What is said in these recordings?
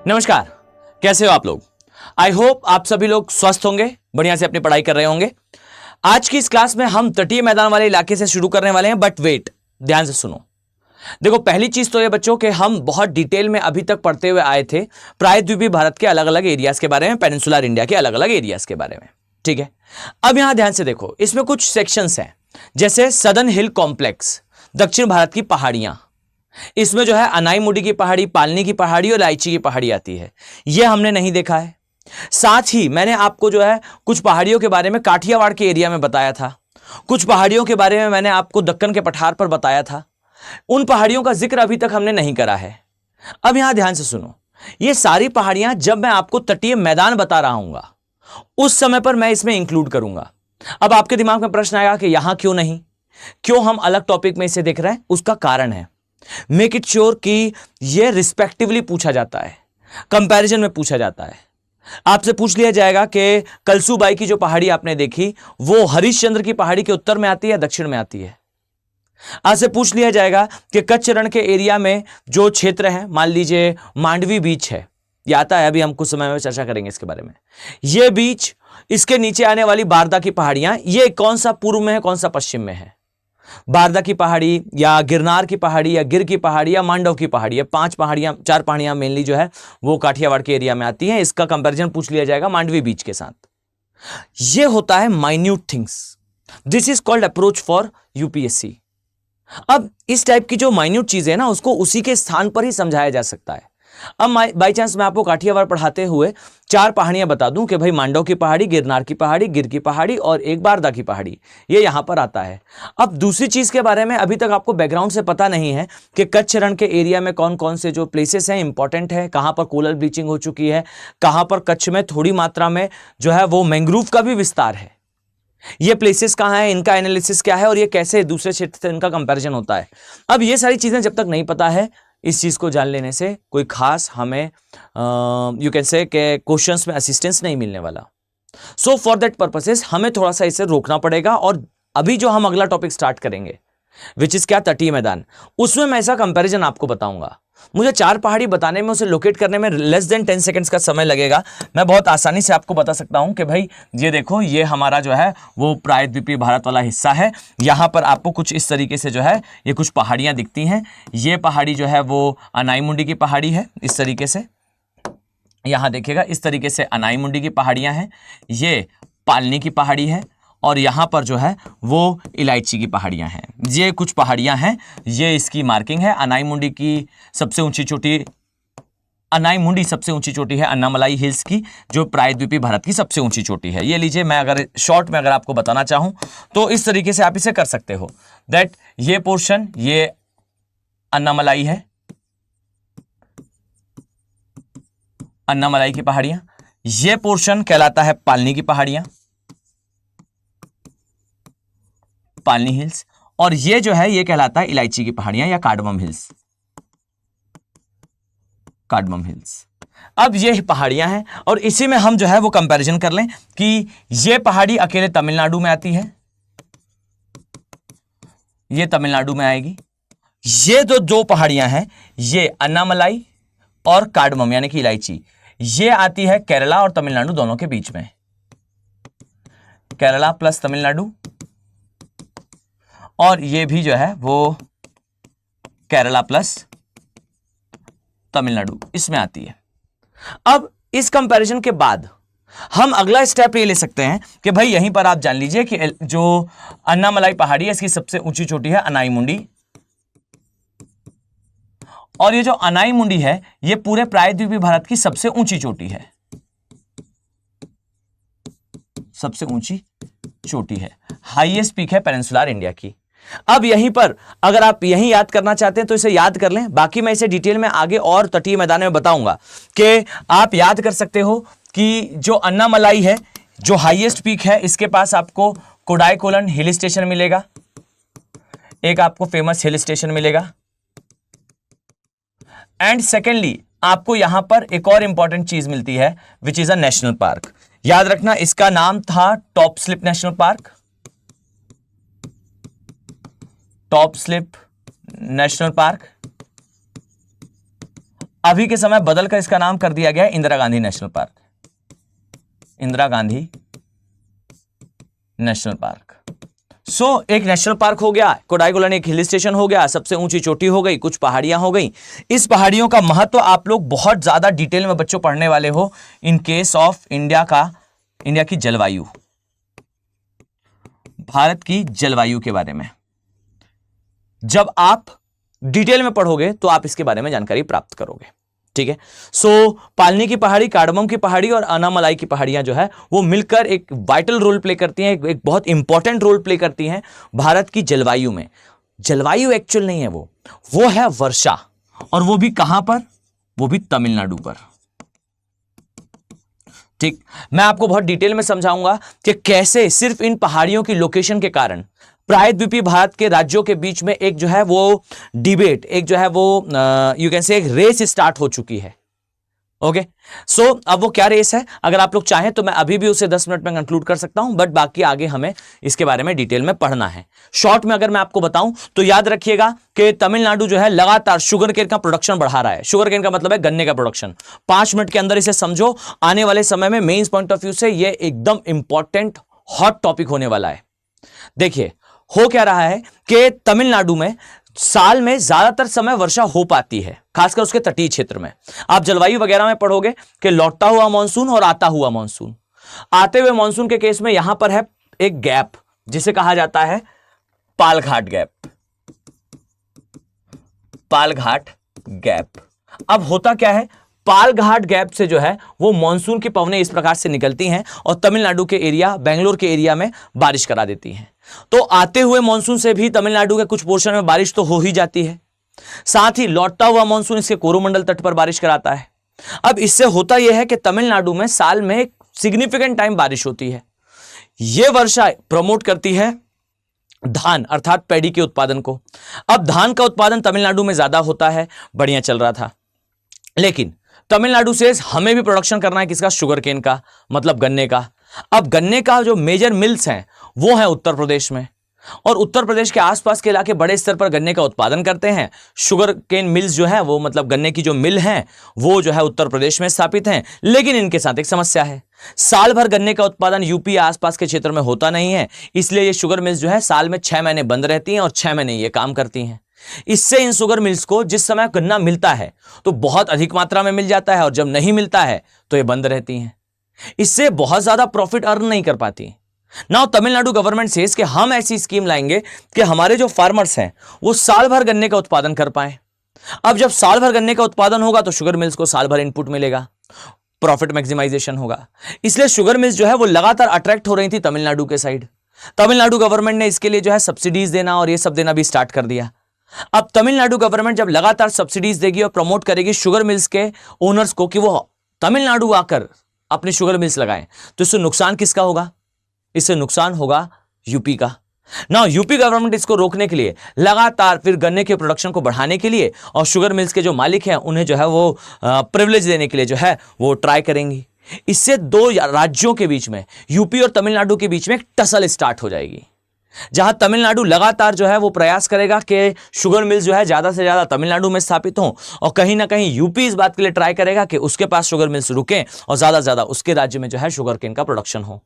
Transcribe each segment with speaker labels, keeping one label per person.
Speaker 1: नमस्कार, कैसे हो आप लोग। आई होप आप सभी लोग स्वस्थ होंगे, बढ़िया से अपनी पढ़ाई कर रहे होंगे। आज की इस क्लास में हम तटीय मैदान वाले इलाके से शुरू करने वाले हैं, बट वेट, ध्यान से सुनो। देखो, पहली चीज तो ये बच्चों कि हम बहुत डिटेल में अभी तक पढ़ते हुए आए थे प्रायद्वीपीय भारत के अलग अलग एरियाज के बारे में, पेनिनसुलर इंडिया के अलग अलग एरियाज के बारे में। ठीक है, अब यहां ध्यान से देखो, इसमें कुछ सेक्शंस हैं, जैसे सदर्न हिल कॉम्प्लेक्स, दक्षिण भारत की पहाड़ियां। इसमें जो है अनाईमुडी की पहाड़ी, पालनी की पहाड़ी और इलायची की पहाड़ी आती है। यह हमने नहीं देखा है। साथ ही मैंने आपको जो है कुछ पहाड़ियों के बारे में काठियावाड़ के एरिया में बताया था, कुछ पहाड़ियों के बारे में मैंने आपको दक्कन के पठार पर बताया था। उन पहाड़ियों का जिक्र अभी तक हमने नहीं करा है। अब यहां ध्यान से सुनो, ये सारी पहाड़ियां जब मैं आपको तटीय मैदान बता रहा हूंगा उस समय पर मैं इसमें इंक्लूड करूंगा। अब आपके दिमाग में प्रश्न आएगा कि यहां क्यों नहीं, क्यों हम अलग टॉपिक में इसे देख रहे हैं। उसका कारण है, मेक इट श्योर कि यह रिस्पेक्टिवली पूछा जाता है, कंपैरिजन में पूछा जाता है। आपसे पूछ लिया जाएगा कि कलसूबाई की जो पहाड़ी आपने देखी वो हरिश्चंद्र की पहाड़ी के उत्तर में आती है, दक्षिण में आती है। आपसे पूछ लिया जाएगा कि कच्छ रण के एरिया में जो क्षेत्र है, मान लीजिए मांडवी बीच है, यह आता है, अभी हम कुछ समय में चर्चा करेंगे इसके बारे में। यह बीच, इसके नीचे आने वाली बारदा की पहाड़ियां, ये कौन सा पूर्व में है, कौन सा पश्चिम में है। बारदा की पहाड़ी या गिरनार की पहाड़ी या गिर की पहाड़ी या मांडव की पहाड़ी, ये चार पहाड़ियां मेनली जो है वो काठियावाड़ के एरिया में आती हैं। इसका कंपैरिजन पूछ लिया जाएगा मांडवी बीच के साथ। ये होता है minute things, this is called approach for UPSC. अब इस टाइप की जो माइन्यूट चीजें ना, उसको उसी के स्थान पर ही समझाया जा सकता है। अब बाई चांस मैं आपको काठियावाड़ पढ़ाते हुए चार पहाड़ियां बता दूं कि भाई मांडव की पहाड़ी, गिरनार की पहाड़ी, गिर की पहाड़ी और एक बारदा की पहाड़ी, ये यहां पर आता है। अब दूसरी चीज के बारे में अभी तक आपको बैकग्राउंड से पता नहीं है कि कच्छ रण के एरिया में कौन कौन से जो प्लेसेस हैं इंपॉर्टेंट है, कहां पर कोरल ब्लीचिंग हो चुकी है, कहां पर कच्छ में थोड़ी मात्रा में जो है वो मैंग्रोव का भी विस्तार है, ये प्लेसेस कहां है, इनका एनालिसिस क्या है और ये कैसे दूसरे क्षेत्र से इनका कंपैरिजन होता है। अब ये सारी चीजें जब तक नहीं पता है, इस चीज को जान लेने से कोई खास हमें यू कैन से के क्वेश्चंस में असिस्टेंस नहीं मिलने वाला। सो फॉर दैट पर्पसेस हमें थोड़ा सा इसे रोकना पड़ेगा। और अभी जो हम अगला टॉपिक स्टार्ट करेंगे विच इज क्या, तटीय मैदान, उसमें मैं ऐसा कंपैरिजन आपको बताऊंगा। मुझे चार पहाड़ी बताने में, उसे लोकेट करने में लेस देन 10 सेकंड्स का समय लगेगा। मैं बहुत आसानी से आपको बता सकता हूं कि भाई ये देखो, ये हमारा जो है वो प्रायद्वीपीय भारत वाला हिस्सा है। यहां पर आपको कुछ इस तरीके से जो है ये कुछ पहाड़ियां दिखती हैं। ये पहाड़ी जो है वो अनाईमुंडी की पहाड़ी है, इस तरीके से यहां देखिएगा, इस तरीके से अनाईमुंडी की पहाड़ियां हैं। ये पालनी की पहाड़ी है और यहां पर जो है वो इलायची की पहाड़ियां हैं। ये कुछ पहाड़ियां हैं, ये इसकी मार्किंग है। अनाईमुंडी की सबसे ऊंची चोटी, अनाईमुंडी सबसे ऊंची चोटी है अन्नामलाई हिल्स की, जो प्रायद्वीपीय भारत की सबसे ऊंची चोटी है। ये लीजिए, मैं अगर शॉर्ट में अगर आपको बताना चाहूं तो इस तरीके से आप इसे कर सकते हो दैट ये पोर्शन, ये अन्नामलाई है, अन्नामलाई की पहाड़ियां। ये पोर्शन कहलाता है पालनी की पहाड़ियां, पालनी हिल्स। और ये जो है ये कहलाता है इलायची की पहाड़ियां या कार्डमम हिल्स, कार्डमम हिल्स। अब ये पहाड़ियां हैं और इसी में हम जो है वो कंपैरिजन कर लें कि ये पहाड़ी अकेले तमिलनाडु में आती है, ये तमिलनाडु में आएगी। ये जो दो पहाड़ियां हैं, ये अन्नामलाई और कार्डमम यानी कि इलायची, ये आती है केरला और तमिलनाडु दोनों के बीच में, केरला प्लस तमिलनाडु। और ये भी जो है वो केरला प्लस तमिलनाडु इसमें आती है। अब इस कंपैरिजन के बाद हम अगला स्टेप ये ले सकते हैं कि भाई यहीं पर आप जान लीजिए कि जो अन्नामलाई पहाड़ी है इसकी सबसे ऊंची चोटी है अनाईमुंडी, और ये जो अनाईमुंडी है ये पूरे प्रायद्वीपीय भारत की सबसे ऊंची चोटी है, सबसे ऊंची चोटी है, हाईएस्ट पीक है पेनिनसुलर इंडिया की। अब यहीं पर अगर आप यहीं याद करना चाहते हैं तो इसे याद कर लें, बाकी मैं इसे डिटेल में आगे और तटीय मैदान में बताऊंगा कि आप याद कर सकते हो कि जो अन्नामलाई है, जो हाईएस्ट पीक है, इसके पास आपको कोडाईकोलन हिल स्टेशन मिलेगा, एक आपको फेमस हिल स्टेशन मिलेगा। एंड सेकेंडली आपको यहां पर एक और इंपॉर्टेंट चीज मिलती है which is a national park. याद रखना, इसका नाम था top slip national park, top slip national park. अभी के समय बदलकर इसका नाम कर दिया गया है Indira Gandhi national park, Indira Gandhi national park. एक नेशनल पार्क हो गया, कोडाईगुलन एक हिल स्टेशन हो गया, सबसे ऊंची चोटी हो गई, कुछ पहाड़ियां हो गई। इस पहाड़ियों का महत्व आप लोग बहुत ज्यादा डिटेल में बच्चों पढ़ने वाले हो इन केस ऑफ इंडिया की जलवायु, भारत की जलवायु के बारे में जब आप डिटेल में पढ़ोगे तो आप इसके बारे में जानकारी प्राप्त करोगे। ठीक है, पालनी की पहाड़ी, कार्डमम की पहाड़ी और अनामलाई की पहाड़ियां जो है वो मिलकर एक वाइटल रोल प्ले करती हैं, एक बहुत इंपॉर्टेंट रोल प्ले करती हैं भारत की जलवायु में। जलवायु एक्चुअल नहीं है, वो है वर्षा, और वो भी कहां पर, वो भी तमिलनाडु पर। ठीक, मैं आपको बहुत डिटेल में समझाऊंगा कि कैसे सिर्फ इन पहाड़ियों की लोकेशन के कारण प्रायद्वीपीय भारत के राज्यों के बीच में एक जो है वो डिबेट, एक जो है वो यू कैन से एक रेस स्टार्ट हो चुकी है। ओके, अब वो क्या रेस है, अगर आप लोग चाहें तो मैं अभी भी उसे 10 मिनट में कंक्लूड कर सकता हूं, बट बाकी आगे हमें इसके बारे में डिटेल में पढ़ना है। शॉर्ट में अगर मैं आपको बताऊं तो याद रखिएगा कि तमिलनाडु जो है लगातार शुगर केन का प्रोडक्शन बढ़ा रहा है। शुगर केन का मतलब है गन्ने का प्रोडक्शन। 5 मिनट के अंदर इसे समझो, आने वाले समय में मेंस पॉइंट ऑफ व्यू से ये एकदम इंपॉर्टेंट हॉट टॉपिक होने वाला है। देखिए हो क्या रहा है कि तमिलनाडु में साल में ज्यादातर समय वर्षा हो पाती है, खासकर उसके तटीय क्षेत्र में। आप जलवायु वगैरह में पढ़ोगे कि लौटता हुआ मानसून और आता हुआ मानसून। आते हुए मानसून के केस में यहां पर है एक गैप जिसे कहा जाता है पालघाट गैप, पालघाट गैप। अब होता क्या है, पालघाट गैप से जो है वो मानसून की पवनें इस प्रकार से निकलती हैं और तमिलनाडु के एरिया, बेंगलोर के एरिया में बारिश करा देती हैं। तो आते हुए मानसून से भी तमिलनाडु के कुछ पोर्शन में बारिश तो हो ही जाती है, साथ ही लौटता हुआ मानसून इसके कोरोमंडल तट पर बारिश कराता है। अब इससे होता यह है कि तमिलनाडु में साल में एक सिग्निफिकेंट टाइम बारिश होती है। यह वर्षा प्रमोट करती है धान अर्थात पैडी के उत्पादन को। अब धान का उत्पादन तमिलनाडु में ज्यादा होता है, बढ़िया चल रहा था, लेकिन तमिलनाडु से हमें भी प्रोडक्शन करना है किसका, शुगर केन का, मतलब गन्ने का। अब गन्ने का जो मेजर मिल्स हैं वो है उत्तर प्रदेश में, और उत्तर प्रदेश के आसपास के इलाके बड़े स्तर पर गन्ने का उत्पादन करते हैं। शुगर केन मिल्स जो है वो मतलब गन्ने की जो मिल हैं वो जो है उत्तर प्रदेश में स्थापित हैं। लेकिन इनके साथ एक समस्या है, साल भर गन्ने का उत्पादन यूपी या आसपास के क्षेत्र में होता नहीं है, इसलिए ये शुगर मिल्स जो है साल में 6 महीने बंद रहती हैं और 6 महीने ये काम करती हैं। इससे इन शुगर मिल्स को जिस समय गन्ना मिलता है तो बहुत अधिक मात्रा में मिल जाता है, और जब नहीं मिलता है तो ये बंद रहती हैं। इससे बहुत ज्यादा प्रॉफिट अर्न नहीं कर पाती। नाउ तमिलनाडु गवर्नमेंट सेज कि हम ऐसी स्कीम लाएंगे कि हमारे जो फार्मर्स हैं वो साल भर गन्ने का उत्पादन कर पाए। अब जब साल भर गन्ने का उत्पादन होगा तो शुगर मिल्स को साल भर इनपुट मिलेगा, प्रॉफिट मैक्सिमाइजेशन होगा। इसलिए शुगर मिल्स जो है वो लगातार अट्रैक्ट हो रही थी तमिलनाडु के साइड। तमिलनाडु गवर्नमेंट ने इसके लिए जो है सब्सिडीज देना और ये सब देना भी स्टार्ट कर दिया। अब तमिलनाडु गवर्नमेंट जब लगातार सब्सिडीज देगी और प्रमोट करेगी शुगर मिल्स के ओनर्स को कि वो तमिलनाडु आकर अपने शुगर मिल्स लगाएं, तो इससे नुकसान किसका होगा, इससे नुकसान होगा यूपी का। ना यूपी गवर्नमेंट इसको रोकने के लिए लगातार फिर गन्ने के प्रोडक्शन को बढ़ाने के लिए और शुगर मिल्स के जो मालिक हैं उन्हें जो है वो प्रिविलेज देने के लिए जो है वो ट्राई करेंगी। इससे दो राज्यों के बीच में, यूपी और तमिलनाडु के बीच में एक टसल स्टार्ट हो जाएगी, जहां तमिलनाडु लगातार जो है वो प्रयास करेगा कि शुगर मिल्स जो है ज्यादा से ज्यादा तमिलनाडु में स्थापित हों, और कहीं ना कहीं यूपी इस बात के लिए ट्राई करेगा कि उसके पास शुगर मिल्स रुकें और ज्यादा से ज्यादा उसके राज्य में जो है शुगर केन का प्रोडक्शन हो।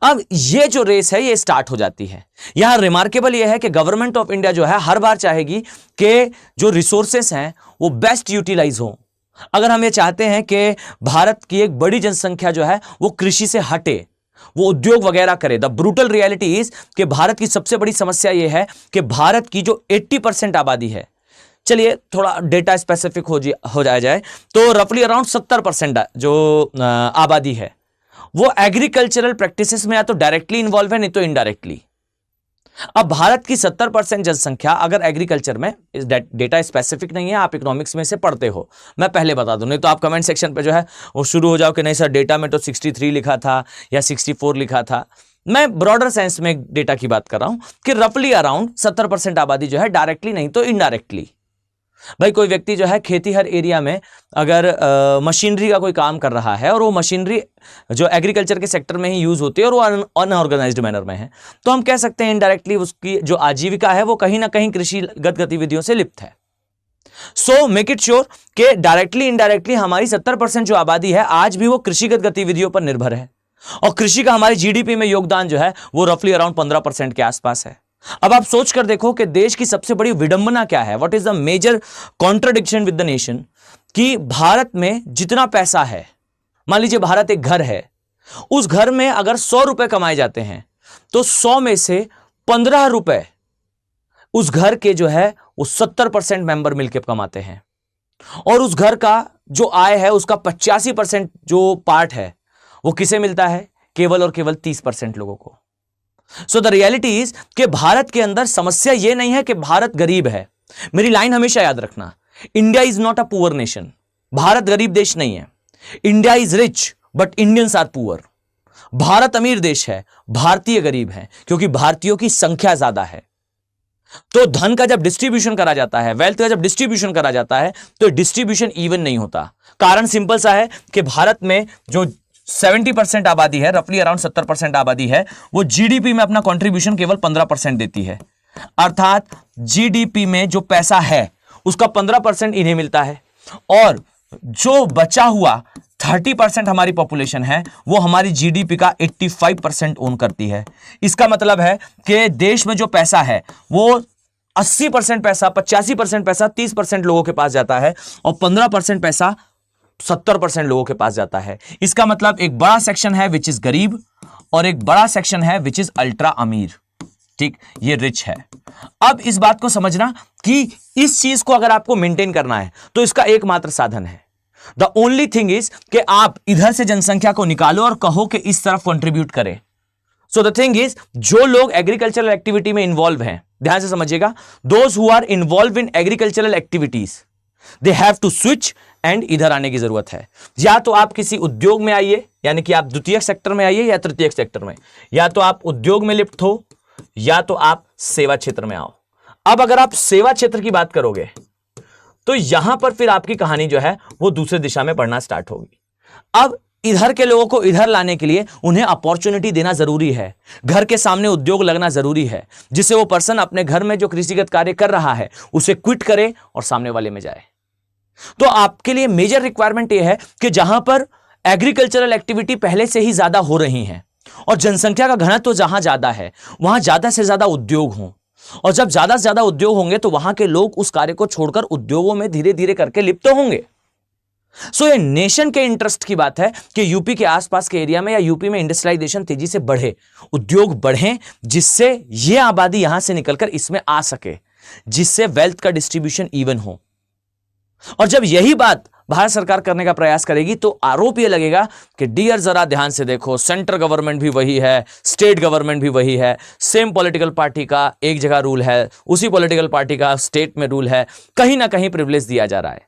Speaker 1: अब ये जो रेस है ये स्टार्ट हो जाती है। यहां रिमार्केबल ये है कि गवर्नमेंट ऑफ इंडिया जो है हर बार चाहेगी कि जो रिसोर्सेस हैं वो बेस्ट यूटिलाइज हो। अगर हम ये चाहते हैं कि भारत की एक बड़ी जनसंख्या जो है वो कृषि से हटे, वो उद्योग वगैरह करे, द ब्रूटल रियलिटी इज कि भारत की सबसे बड़ी समस्या यह है कि भारत की जो 80% आबादी है, चलिए थोड़ा डेटा स्पेसिफिक हो जाए तो रफली अराउंड 70% जो आबादी है वो एग्रीकल्चरल प्रैक्टिसेस में या तो डायरेक्टली इन्वॉल्व है, नहीं तो इनडायरेक्टली। अब भारत की 70% जनसंख्या अगर एग्रीकल्चर में, इस डेटा स्पेसिफिक नहीं है, आप इकोनॉमिक्स में से पढ़ते हो, मैं पहले बता दूं, नहीं तो आप कमेंट सेक्शन पे जो है वो शुरू हो जाओ कि नहीं सर डेटा में तो 63 लिखा था या 64 लिखा था। मैं ब्रॉडर सेंस में डेटा की बात कर रहा हूं कि रफली अराउंड 70% आबादी जो है डायरेक्टली नहीं तो इनडायरेक्टली। भाई कोई व्यक्ति जो है खेती हर एरिया में अगर मशीनरी का कोई काम कर रहा है और वो मशीनरी जो एग्रीकल्चर के सेक्टर में ही यूज होती है और वो अनऑर्गेनाइज्ड मैनर में है, तो हम कह सकते हैं इनडायरेक्टली उसकी जो आजीविका है वो कहीं ना कहीं कृषिगत गतिविधियों से लिप्त है। सो मेक इट श्योर कि डायरेक्टली इनडायरेक्टली हमारी 70% जो आबादी है आज भी वो कृषिगत गतिविधियों पर निर्भर है, और कृषि का हमारी जीडीपी में योगदान जो है वो रफली अराउंड 15% के आसपास है। अब आप सोच कर देखो कि देश की सबसे बड़ी विडंबना क्या है, what is the major contradiction with the nation, कि भारत में जितना पैसा है, मान लीजिए भारत एक घर है, उस घर में अगर 100 रुपए कमाए जाते हैं तो 100 में से 15 रुपए उस घर के जो है वो 70% मेंबर मिलकर कमाते हैं, और उस घर का जो आय है उसका 85% जो पार्ट है वो किसे मिलता है, केवल और केवल 30% लोगों को। सो द रियलिटी इज कि भारत के अंदर समस्या यह नहीं है कि भारत गरीब है। मेरी लाइन हमेशा याद रखना, India is not a poor nation. Bharat गरीब देश नहीं है। India is rich but Indians are poor. Bharat अमीर देश है, भारतीय गरीब है, क्योंकि भारतीयों की संख्या ज्यादा है। तो धन का जब डिस्ट्रीब्यूशन करा जाता है, वेल्थ का जब डिस्ट्रीब्यूशन करा जाता है, तो डिस्ट्रीब्यूशन इवन नहीं होता। कारण सिंपल सा है कि भारत में जो 70% आबादी है, रफली अराउंड 70% आबादी है, वो जीडीपी में अपना कंट्रीब्यूशन केवल 15% देती है। अर्थात जीडीपी में जो पैसा है उसका 15% इन्हें मिलता है, और जो बचा हुआ 30% हमारी पॉपुलेशन है वो हमारी जीडीपी का 85% ओन करती है। इसका मतलब है कि देश में जो पैसा है वो 80% पैसा, 85% पैसा 30% लोगों के पास जाता है, और 15% पैसा 70% लोगों के पास जाता है। इसका मतलब एक बड़ा सेक्शन है विच इज गरीब, और एक बड़ा सेक्शन है विच इज अल्ट्रा अमीर। ठीक, ये रिच है। अब इस बात को समझना कि इस चीज को अगर आपको मेंटेन करना है तो इसका एकमात्र साधन है, द ओनली थिंग इज कि आप इधर से जनसंख्या को निकालो और कहो कि इस तरफ कंट्रीब्यूट करें। सो द थिंग इज, जो लोग एग्रीकल्चरल एक्टिविटी में इन्वॉल्व हैं, ध्यान से समझिएगा, those who are involve in agricultural activities they have to switch, and इधर आने की जरूरत है। या तो आप किसी उद्योग में आइए, यानी कि आप द्वितीयक सेक्टर में आइए, या तृतीयक सेक्टर में, या तो आप उद्योग में लिप्त हो, या तो आप सेवा क्षेत्र में आओ। अब अगर आप सेवा क्षेत्र की बात करोगे तो यहां पर फिर आपकी कहानी जो है वो दूसरे दिशा में बढ़ना स्टार्ट होगी। अब इधर के लोगों को इधर लाने के लिए उन्हें अपॉर्चुनिटी देना जरूरी है, घर के सामने उद्योग लगना जरूरी है, जिससे वो पर्सन अपने घर में जो कृषिगत कार्य कर रहा है उसे क्विट करे और सामने वाले में जाए। तो आपके लिए मेजर रिक्वायरमेंट यह है कि जहां पर एग्रीकल्चरल एक्टिविटी पहले से ही ज्यादा हो रही है और जनसंख्या का घनत्व तो जहां ज्यादा है वहां ज्यादा से ज्यादा उद्योग हों, और जब ज्यादा से ज्यादा उद्योग होंगे तो वहां के लोग उस कार्य को छोड़कर उद्योगों में धीरे धीरे करके लिप्त होंगे। सो ये नेशन के इंटरेस्ट की बात है कि यूपी के आसपास के एरिया में या यूपी में इंडस्ट्रियलाइजेशन तेजी से बढ़े, उद्योग बढ़े, जिससे ये आबादी यहां से निकलकर इसमें आ सके, जिससे वेल्थ का डिस्ट्रीब्यूशन इवन हो। और जब यही बात भारत सरकार करने का प्रयास करेगी तो आरोप यह लगेगा कि डियर जरा ध्यान से देखो, सेंट्रल गवर्नमेंट भी वही है, स्टेट गवर्नमेंट भी वही है, सेम पॉलिटिकल पार्टी का एक जगह रूल है, उसी पॉलिटिकल पार्टी का स्टेट में रूल है, कहीं ना कहीं प्रिविलेज दिया जा रहा है।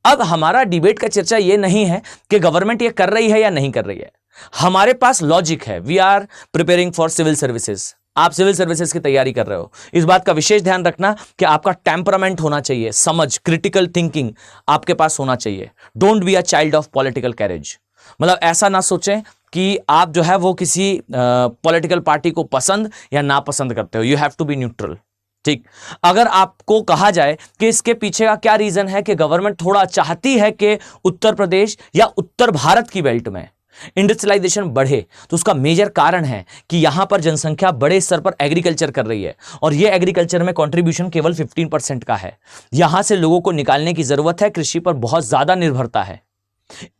Speaker 1: अब हमारा डिबेट का चर्चा यह नहीं है कि गवर्नमेंट ये कर रही है या नहीं कर रही है, हमारे पास लॉजिक है। We are preparing for civil services. आप सिविल सर्विसेज की तैयारी कर रहे हो, इस बात का विशेष ध्यान रखना कि आपका टेम्परामेंट होना चाहिए, समझ, क्रिटिकल थिंकिंग आपके पास होना चाहिए। Don't be a child of political carriage. मतलब ऐसा ना सोचें कि आप जो है वो किसी पॉलिटिकल पार्टी को पसंद या नापसंद करते हो। You have to be neutral. ठीक, अगर आपको कहा जाए कि इसके पीछे का क्या रीजन है कि गवर्नमेंट थोड़ा चाहती है कि उत्तर प्रदेश या उत्तर भारत की बेल्ट में इंडस्ट्रियलाइजेशन बढ़े, तो उसका मेजर कारण है कि यहां पर जनसंख्या बड़े स्तर पर एग्रीकल्चर कर रही है, और यह एग्रीकल्चर में कंट्रीब्यूशन केवल 15% का है। यहां से लोगों को निकालने की जरूरत है, कृषि पर बहुत ज्यादा निर्भरता है।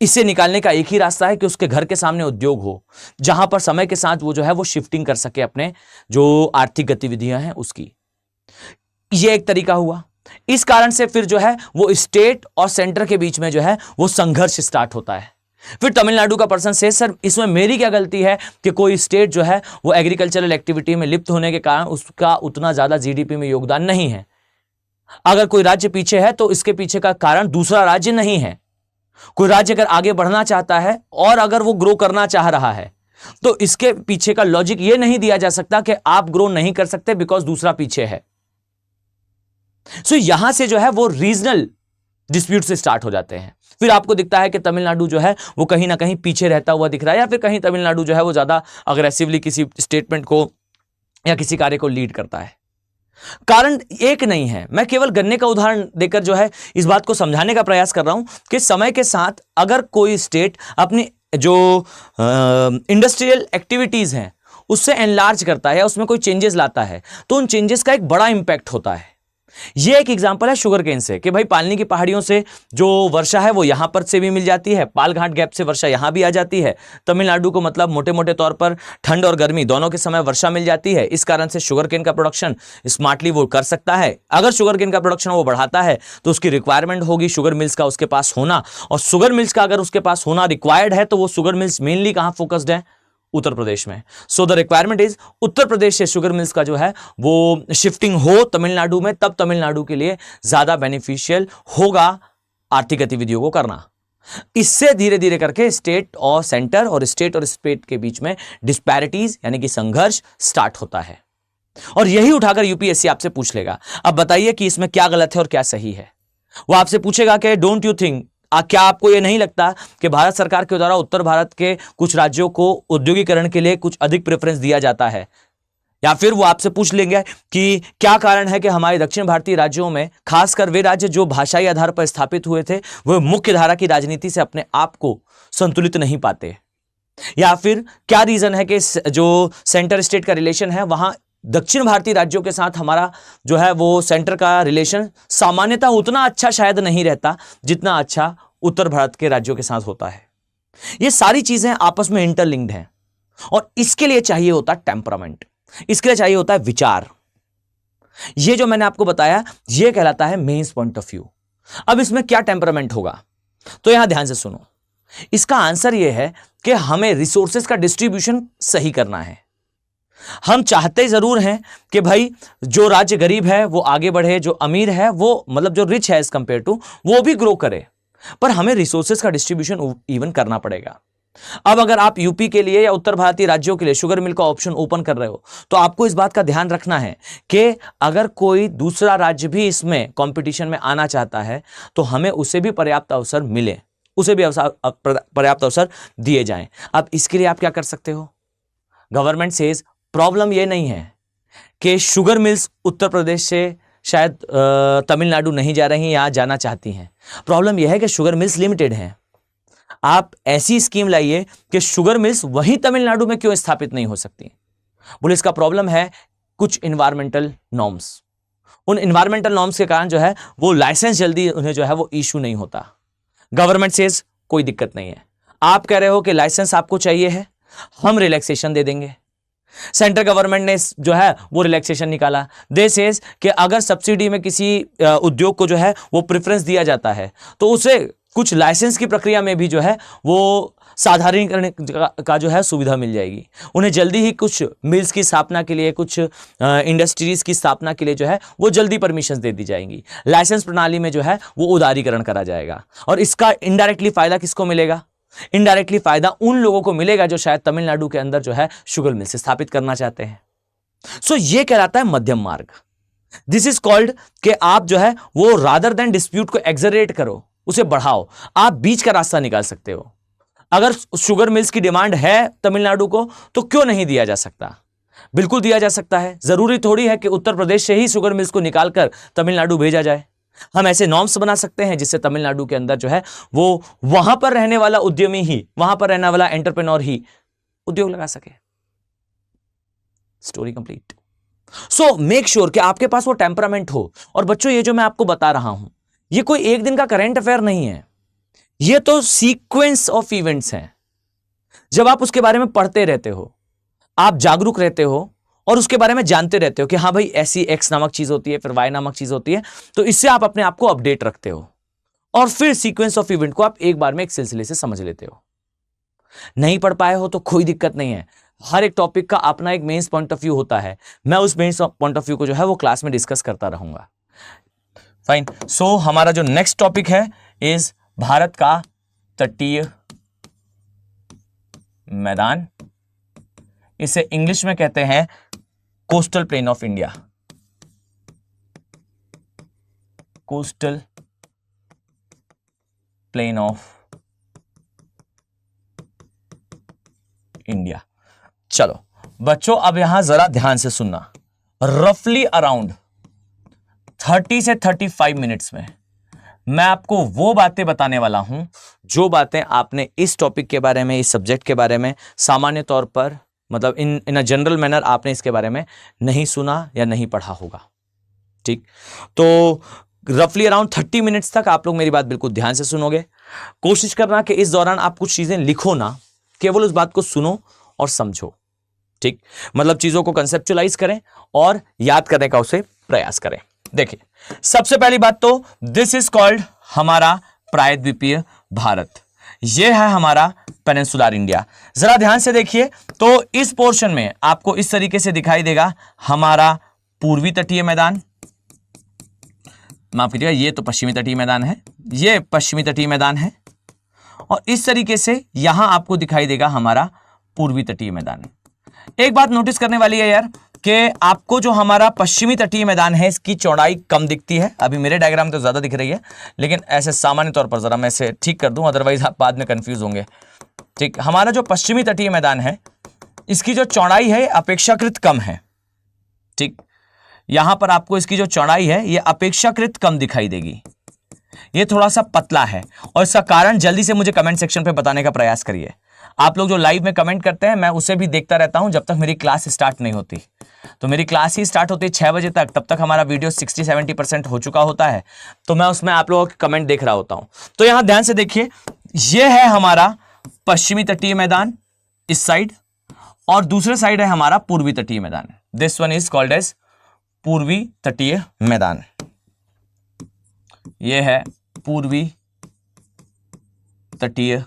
Speaker 1: इसे निकालने का एक ही रास्ता है कि उसके घर के सामने उद्योग हो, जहां पर समय के साथ वो जो है वो शिफ्टिंग कर सके अपने जो आर्थिक गतिविधियां हैं उसकी। ये एक तरीका हुआ। इस कारण से फिर जो है वो स्टेट और सेंटर के बीच में जो है वो संघर्ष स्टार्ट होता है। फिर तमिलनाडु का पर्सन से सर इसमें मेरी क्या गलती है कि कोई स्टेट जो है वो एग्रीकल्चरल एक्टिविटी में लिप्त होने के कारण उसका उतना ज्यादा जीडीपी में योगदान नहीं है। अगर कोई राज्य पीछे है तो इसके पीछे का कारण दूसरा राज्य नहीं है। कोई राज्य अगर आगे बढ़ना चाहता है और अगर वो ग्रो करना चाह रहा है तो इसके पीछे का लॉजिक ये नहीं दिया जा सकता कि आप ग्रो नहीं कर सकते बिकॉज दूसरा पीछे है। सो यहां से जो है वो रीजनल डिस्प्यूट से स्टार्ट हो जाते हैं। फिर आपको दिखता है कि तमिलनाडु जो है वो कहीं ना कहीं पीछे रहता हुआ दिख रहा है, या फिर कहीं तमिलनाडु जो है वो ज्यादा अग्रेसिवली किसी स्टेटमेंट को या किसी कार्य को लीड करता है। कारण एक नहीं है, मैं केवल गन्ने का उदाहरण देकर जो है इस बात को समझाने का प्रयास कर रहा हूं कि समय के साथ अगर कोई स्टेट अपनी जो इंडस्ट्रियल एक्टिविटीज हैं उससे एनलार्ज करता है, उसमें कोई चेंजेस लाता है, तो उन चेंजेस का एक बड़ा इंपैक्ट होता है। यह एक एग्जांपल है शुगर केन से कि भाई पालनी की पहाड़ियों से जो वर्षा है वो यहां पर से भी मिल जाती है, पालघाट गैप से वर्षा यहां भी आ जाती है। तमिलनाडु को मतलब मोटे मोटे तौर पर ठंड और गर्मी दोनों के समय वर्षा मिल जाती है, इस कारण से शुगर केन का प्रोडक्शन स्मार्टली वो कर सकता है। अगर शुगर केन का प्रोडक्शन वो बढ़ाता है तो उसकी रिक्वायरमेंट होगी शुगर मिल्स का उसके पास होना, और शुगर मिल्स का अगर उसके पास होना रिक्वायर्ड है तो वो शुगर मिल्स मेनली कहां फोकस्ड है? उत्तर प्रदेश में। So the requirement is Uttar Pradesh से शुगर मिल्स का जो है वो शिफ्टिंग हो तमिलनाडु में, तब तमिलनाडु के लिए ज्यादा बेनिफिशियल होगा आर्थिक गतिविधियों को करना। इससे धीरे धीरे करके स्टेट और सेंटर और स्टेट और स्टेट के बीच में डिस्पैरिटीज यानी कि संघर्ष स्टार्ट होता है, और यही उठाकर यूपीएससी आपसे पूछ लेगा अब बताइए कि इसमें क्या गलत है और क्या सही है। वो आपसे पूछेगा कि डोंट यू थिंक, क्या आपको यह नहीं लगता कि भारत सरकार के द्वारा उत्तर भारत के कुछ राज्यों को औद्योगिकरण के लिए कुछ अधिक प्रेफरेंस दिया जाता है? या फिर वो आपसे पूछ लेंगे कि क्या कारण है कि हमारे दक्षिण भारतीय राज्यों में खासकर वे राज्य जो भाषाई आधार पर स्थापित हुए थे वह मुख्य धारा की राजनीति से अपने आप को संतुलित नहीं पाते? या फिर क्या रीजन है कि जो सेंटर स्टेट का रिलेशन है वहां दक्षिण भारतीय राज्यों के साथ हमारा जो है वो सेंटर का रिलेशन सामान्यतः उतना अच्छा शायद नहीं रहता जितना अच्छा उत्तर भारत के राज्यों के साथ होता है? ये सारी चीजें आपस में इंटरलिंक्ड हैं, और इसके लिए चाहिए होता है टेम्परामेंट, इसके लिए चाहिए होता है विचार। ये जो मैंने आपको बताया ये कहलाता है मेंस पॉइंट ऑफ व्यू। अब इसमें क्या टेम्परामेंट होगा, तो यहां ध्यान से सुनो। इसका आंसर यह है कि हमें रिसोर्सेज का डिस्ट्रीब्यूशन सही करना है। हम चाहते जरूर हैं कि भाई जो राज्य गरीब है वो आगे बढ़े, जो अमीर है वो मतलब जो रिच है एज कंपेयर टू वो भी ग्रो करे, पर हमें रिसोर्सेज का डिस्ट्रीब्यूशन इवन करना पड़ेगा। अब अगर आप यूपी के लिए या उत्तर भारतीय राज्यों के लिए शुगर मिल का ऑप्शन ओपन कर रहे हो तो आपको इस बात का ध्यान रखना है कि अगर कोई दूसरा राज्य भी इसमें कंपटीशन में आना चाहता है तो हमें उसे भी पर्याप्त अवसर मिले, उसे भी पर्याप्त अवसर दिए जाएं। अब इसके लिए आप क्या कर सकते हो? गवर्नमेंट सेज प्रॉब्लम यह नहीं है कि शुगर मिल्स उत्तर प्रदेश से शायद तमिलनाडु नहीं जा रही या जाना चाहती हैं। प्रॉब्लम यह है कि शुगर मिल्स लिमिटेड हैं। आप ऐसी स्कीम लाइए कि शुगर मिल्स वहीं तमिलनाडु में क्यों स्थापित नहीं हो सकती? बोले इसका प्रॉब्लम है कुछ इन्वायरमेंटल नॉर्म्स। उन इन्वायरमेंटल नॉर्म्स के कारण जो है वो लाइसेंस जल्दी उन्हें जो है वो इशू नहीं होता। गवर्नमेंट सेज कोई दिक्कत नहीं है, आप कह रहे हो कि लाइसेंस आपको चाहिए है, हम रिलैक्सेशन दे देंगे। सेंट्रल गवर्नमेंट ने जो है वो रिलैक्सेशन निकाला। दे सेज कि अगर सब्सिडी में किसी उद्योग को जो है वो प्रेफरेंस दिया जाता है तो उसे कुछ लाइसेंस की प्रक्रिया में भी जो है वो साधारणीकरण का जो है सुविधा मिल जाएगी। उन्हें जल्दी ही कुछ मिल्स की स्थापना के लिए, कुछ इंडस्ट्रीज की स्थापना के लिए जो है वो जल्दी परमिशन दे दी जाएंगी। लाइसेंस प्रणाली में जो है वो उदारीकरण करा जाएगा, और इसका इनडायरेक्टली फायदा किसको मिलेगा? इनडायरेक्टली फायदा उन लोगों को मिलेगा जो शायद तमिलनाडु के अंदर जो है शुगर मिल स्थापित करना चाहते हैं। सो ये कहलाता है मध्यम मार्ग। दिस इज कॉल्ड कि आप जो है वो रादर देन डिस्प्यूट को एक्सलरेट करो, उसे बढ़ाओ, आप बीच का रास्ता निकाल सकते हो। अगर शुगर मिल्स की डिमांड है तमिलनाडु को तो क्यों नहीं दिया जा सकता? बिल्कुल दिया जा सकता है। जरूरी थोड़ी है कि उत्तर प्रदेश से ही शुगर मिल्स को निकालकर तमिलनाडु भेजा जाए। हम ऐसे नॉर्म्स बना सकते हैं जिससे तमिलनाडु के अंदर जो है वो वहां पर रहने वाला उद्यमी ही, वहां पर रहने वाला एंटरप्रेन्योर ही उद्योग लगा सके। Story complete. So make sure कि आपके पास वो टेम्परामेंट हो। और बच्चों ये जो मैं आपको बता रहा हूं ये कोई एक दिन का करंट अफेयर नहीं है, ये तो सीक्वेंस ऑफ इवेंट्स हैं। जब आप उसके बारे में पढ़ते रहते हो, आप जागरूक रहते हो और उसके बारे में जानते रहते हो कि हाँ भाई ऐसी एक्स नामक चीज होती है, फिर वाई नामक चीज होती है, तो इससे आप अपने आप को अपडेट रखते हो और फिर सीक्वेंस ऑफ इवेंट को आप एक बार में एक सिलसिले से समझ लेते हो। नहीं पढ़ पाए हो तो कोई दिक्कत नहीं है, हर एक टॉपिक का अपना एक मेंस पॉइंट ऑफ व्यू होता है। मैं उस मेंस पॉइंट ऑफ व्यू को जो है वो क्लास में डिस्कस करता रहूंगा। फाइन। सो हमारा जो नेक्स्ट टॉपिक है इज भारत का तटीय मैदान। इसे इंग्लिश में कहते हैं coastal plain of India. Coastal plain of India. चलो बच्चों अब यहां जरा ध्यान से सुनना। रफली अराउंड 30 से 35 मिनट्स में मैं आपको वो बातें बताने वाला हूं जो बातें आपने इस टॉपिक के बारे में, इस सब्जेक्ट के बारे में सामान्य तौर पर, मतलब इन अ जनरल मैनर आपने इसके बारे में नहीं सुना या नहीं पढ़ा होगा। ठीक, तो रफली अराउंड 30 मिनट्स तक आप लोग मेरी बात बिल्कुल ध्यान से सुनोगे। कोशिश करना कि इस दौरान आप कुछ चीजें लिखो ना, केवल उस बात को सुनो और समझो। ठीक, मतलब चीजों को कंसेप्चुअलाइज करें और याद करने का उसे प्रयास करें। देखिए, सबसे पहली बात तो दिस इज कॉल्ड हमारा प्रायद्वीपीय भारत, यह है हमारा पेनिनसुलर इंडिया। जरा ध्यान से देखिए तो इस पोर्शन में आपको इस तरीके से दिखाई देगा हमारा पूर्वी तटीय मैदान, माफ कीजिएगा ये तो पश्चिमी तटीय मैदान है, ये पश्चिमी तटीय मैदान है, और इस तरीके से यहां आपको दिखाई देगा हमारा पूर्वी तटीय मैदान। एक बात नोटिस करने वाली है यार कि आपको जो हमारा पश्चिमी तटीय मैदान है इसकी चौड़ाई कम दिखती है। अभी मेरे डायग्राम तो ज्यादा दिख रही है, लेकिन ऐसे सामान्य तौर पर जरा मैं इसे ठीक कर दूं, अदरवाइज आप बाद में कंफ्यूज होंगे। ठीक, हमारा जो पश्चिमी तटीय मैदान है इसकी जो चौड़ाई है अपेक्षाकृत कम है। ठीक, यहां पर आपको इसकी जो चौड़ाई है ये अपेक्षाकृत कम दिखाई देगी, ये थोड़ा सा पतला है, और इसका कारण जल्दी से मुझे कमेंट सेक्शन पे बताने का प्रयास करिए। आप लोग जो लाइव में कमेंट करते हैं मैं उसे भी देखता रहता हूं जब तक मेरी क्लास स्टार्ट नहीं होती। तो मेरी क्लास ही स्टार्ट होती है 6 बजे तक, तब तक हमारा वीडियो 60-70% हो चुका होता है, तो मैं उसमें आप लोगों के कमेंट देख रहा होता हूं। तो यहां ध्यान से देखिए, यह है हमारा पश्चिमी तटीय मैदान इस साइड, और दूसरे साइड है हमारा पूर्वी तटीय मैदान। This one is called as पूर्वी तटीय मैदान, यह है पूर्वी तटीय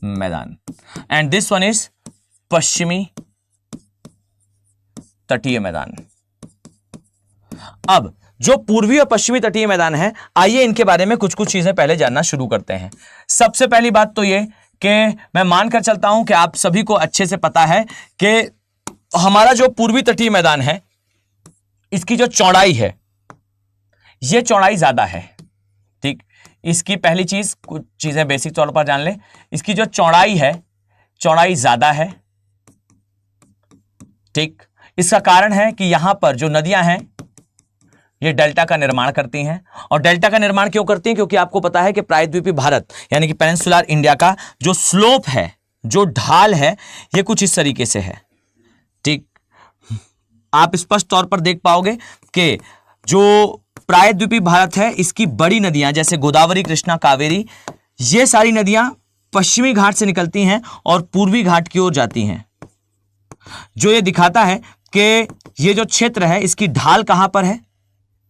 Speaker 1: मैदान, एंड दिस वन इज पश्चिमी तटीय मैदान। अब जो पूर्वी और पश्चिमी तटीय मैदान है, आइए इनके बारे में कुछ कुछ चीजें पहले जानना शुरू करते हैं। सबसे पहली बात तो ये कि मैं मानकर चलता हूं कि आप सभी को अच्छे से पता है कि हमारा जो पूर्वी तटीय मैदान है इसकी जो चौड़ाई है ये चौड़ाई ज्यादा है। ठीक, इसकी पहली चीज, कुछ चीजें बेसिक तौर पर जान ले, इसकी जो चौड़ाई है चौड़ाई ज्यादा है। ठीक, इसका कारण है कि यहां पर जो नदियां हैं ये डेल्टा का निर्माण करती हैं, और डेल्टा का निर्माण क्यों करती हैं? क्योंकि आपको पता है कि प्रायद्वीपीय भारत यानी कि पेनिनसुलर इंडिया का जो स्लोप है, जो ढाल है, ये कुछ इस तरीके से है। ठीक, आप स्पष्ट तौर पर देख पाओगे कि जो प्रायद्वीपीय भारत है इसकी बड़ी नदियां जैसे गोदावरी, कृष्णा, कावेरी, ये सारी नदियां पश्चिमी घाट से निकलती हैं और पूर्वी घाट की ओर जाती हैं, जो ये दिखाता है कि ये जो क्षेत्र है इसकी ढाल कहां पर है?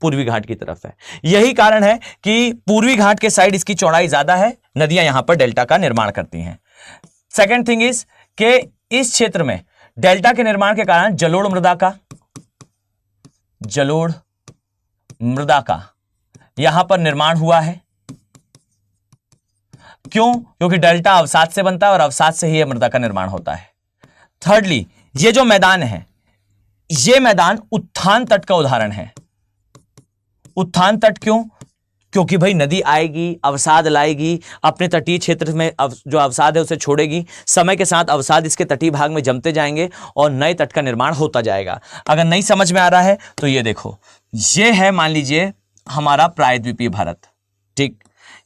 Speaker 1: पूर्वी घाट की तरफ है। यही कारण है कि पूर्वी घाट के साइड इसकी चौड़ाई ज्यादा है, नदियां यहां पर डेल्टा का निर्माण करती हैं। सेकेंड थिंग इज कि इस क्षेत्र में डेल्टा के निर्माण के कारण जलोढ़ मृदा का यहां पर निर्माण हुआ है। क्यों? क्योंकि डेल्टा अवसाद से बनता है और अवसाद से ही मृदा का निर्माण होता है। थर्डली, ये जो मैदान है ये मैदान उत्थान तट का उदाहरण है। उत्थान तट क्यों? क्योंकि भाई नदी आएगी, अवसाद लाएगी, अपने तटीय क्षेत्र में जो अवसाद है उसे छोड़ेगी, समय के साथ अवसाद इसके तटीय भाग में जमते जाएंगे और नए तट का निर्माण होता जाएगा। अगर नहीं समझ में आ रहा है तो ये देखो, ये है मान लीजिए हमारा प्रायद्वीपीय भारत। ठीक,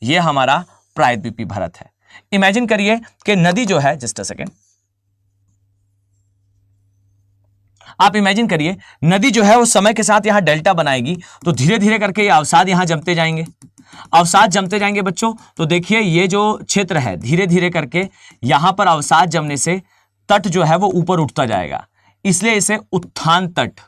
Speaker 1: ये हमारा प्रायद्वीपीय भारत है। इमेजिन करिए कि नदी जो है, जस्ट अ सेकेंड, आप इमेजिन करिए नदी जो है वो समय के साथ यहां डेल्टा बनाएगी, तो धीरे धीरे करके ये अवसाद यहां जमते जाएंगे, अवसाद जमते जाएंगे बच्चों। तो देखिए ये जो क्षेत्र है धीरे धीरे करके यहां पर अवसाद जमने से तट जो है वो ऊपर उठता जाएगा, इसलिए इसे उत्थान तट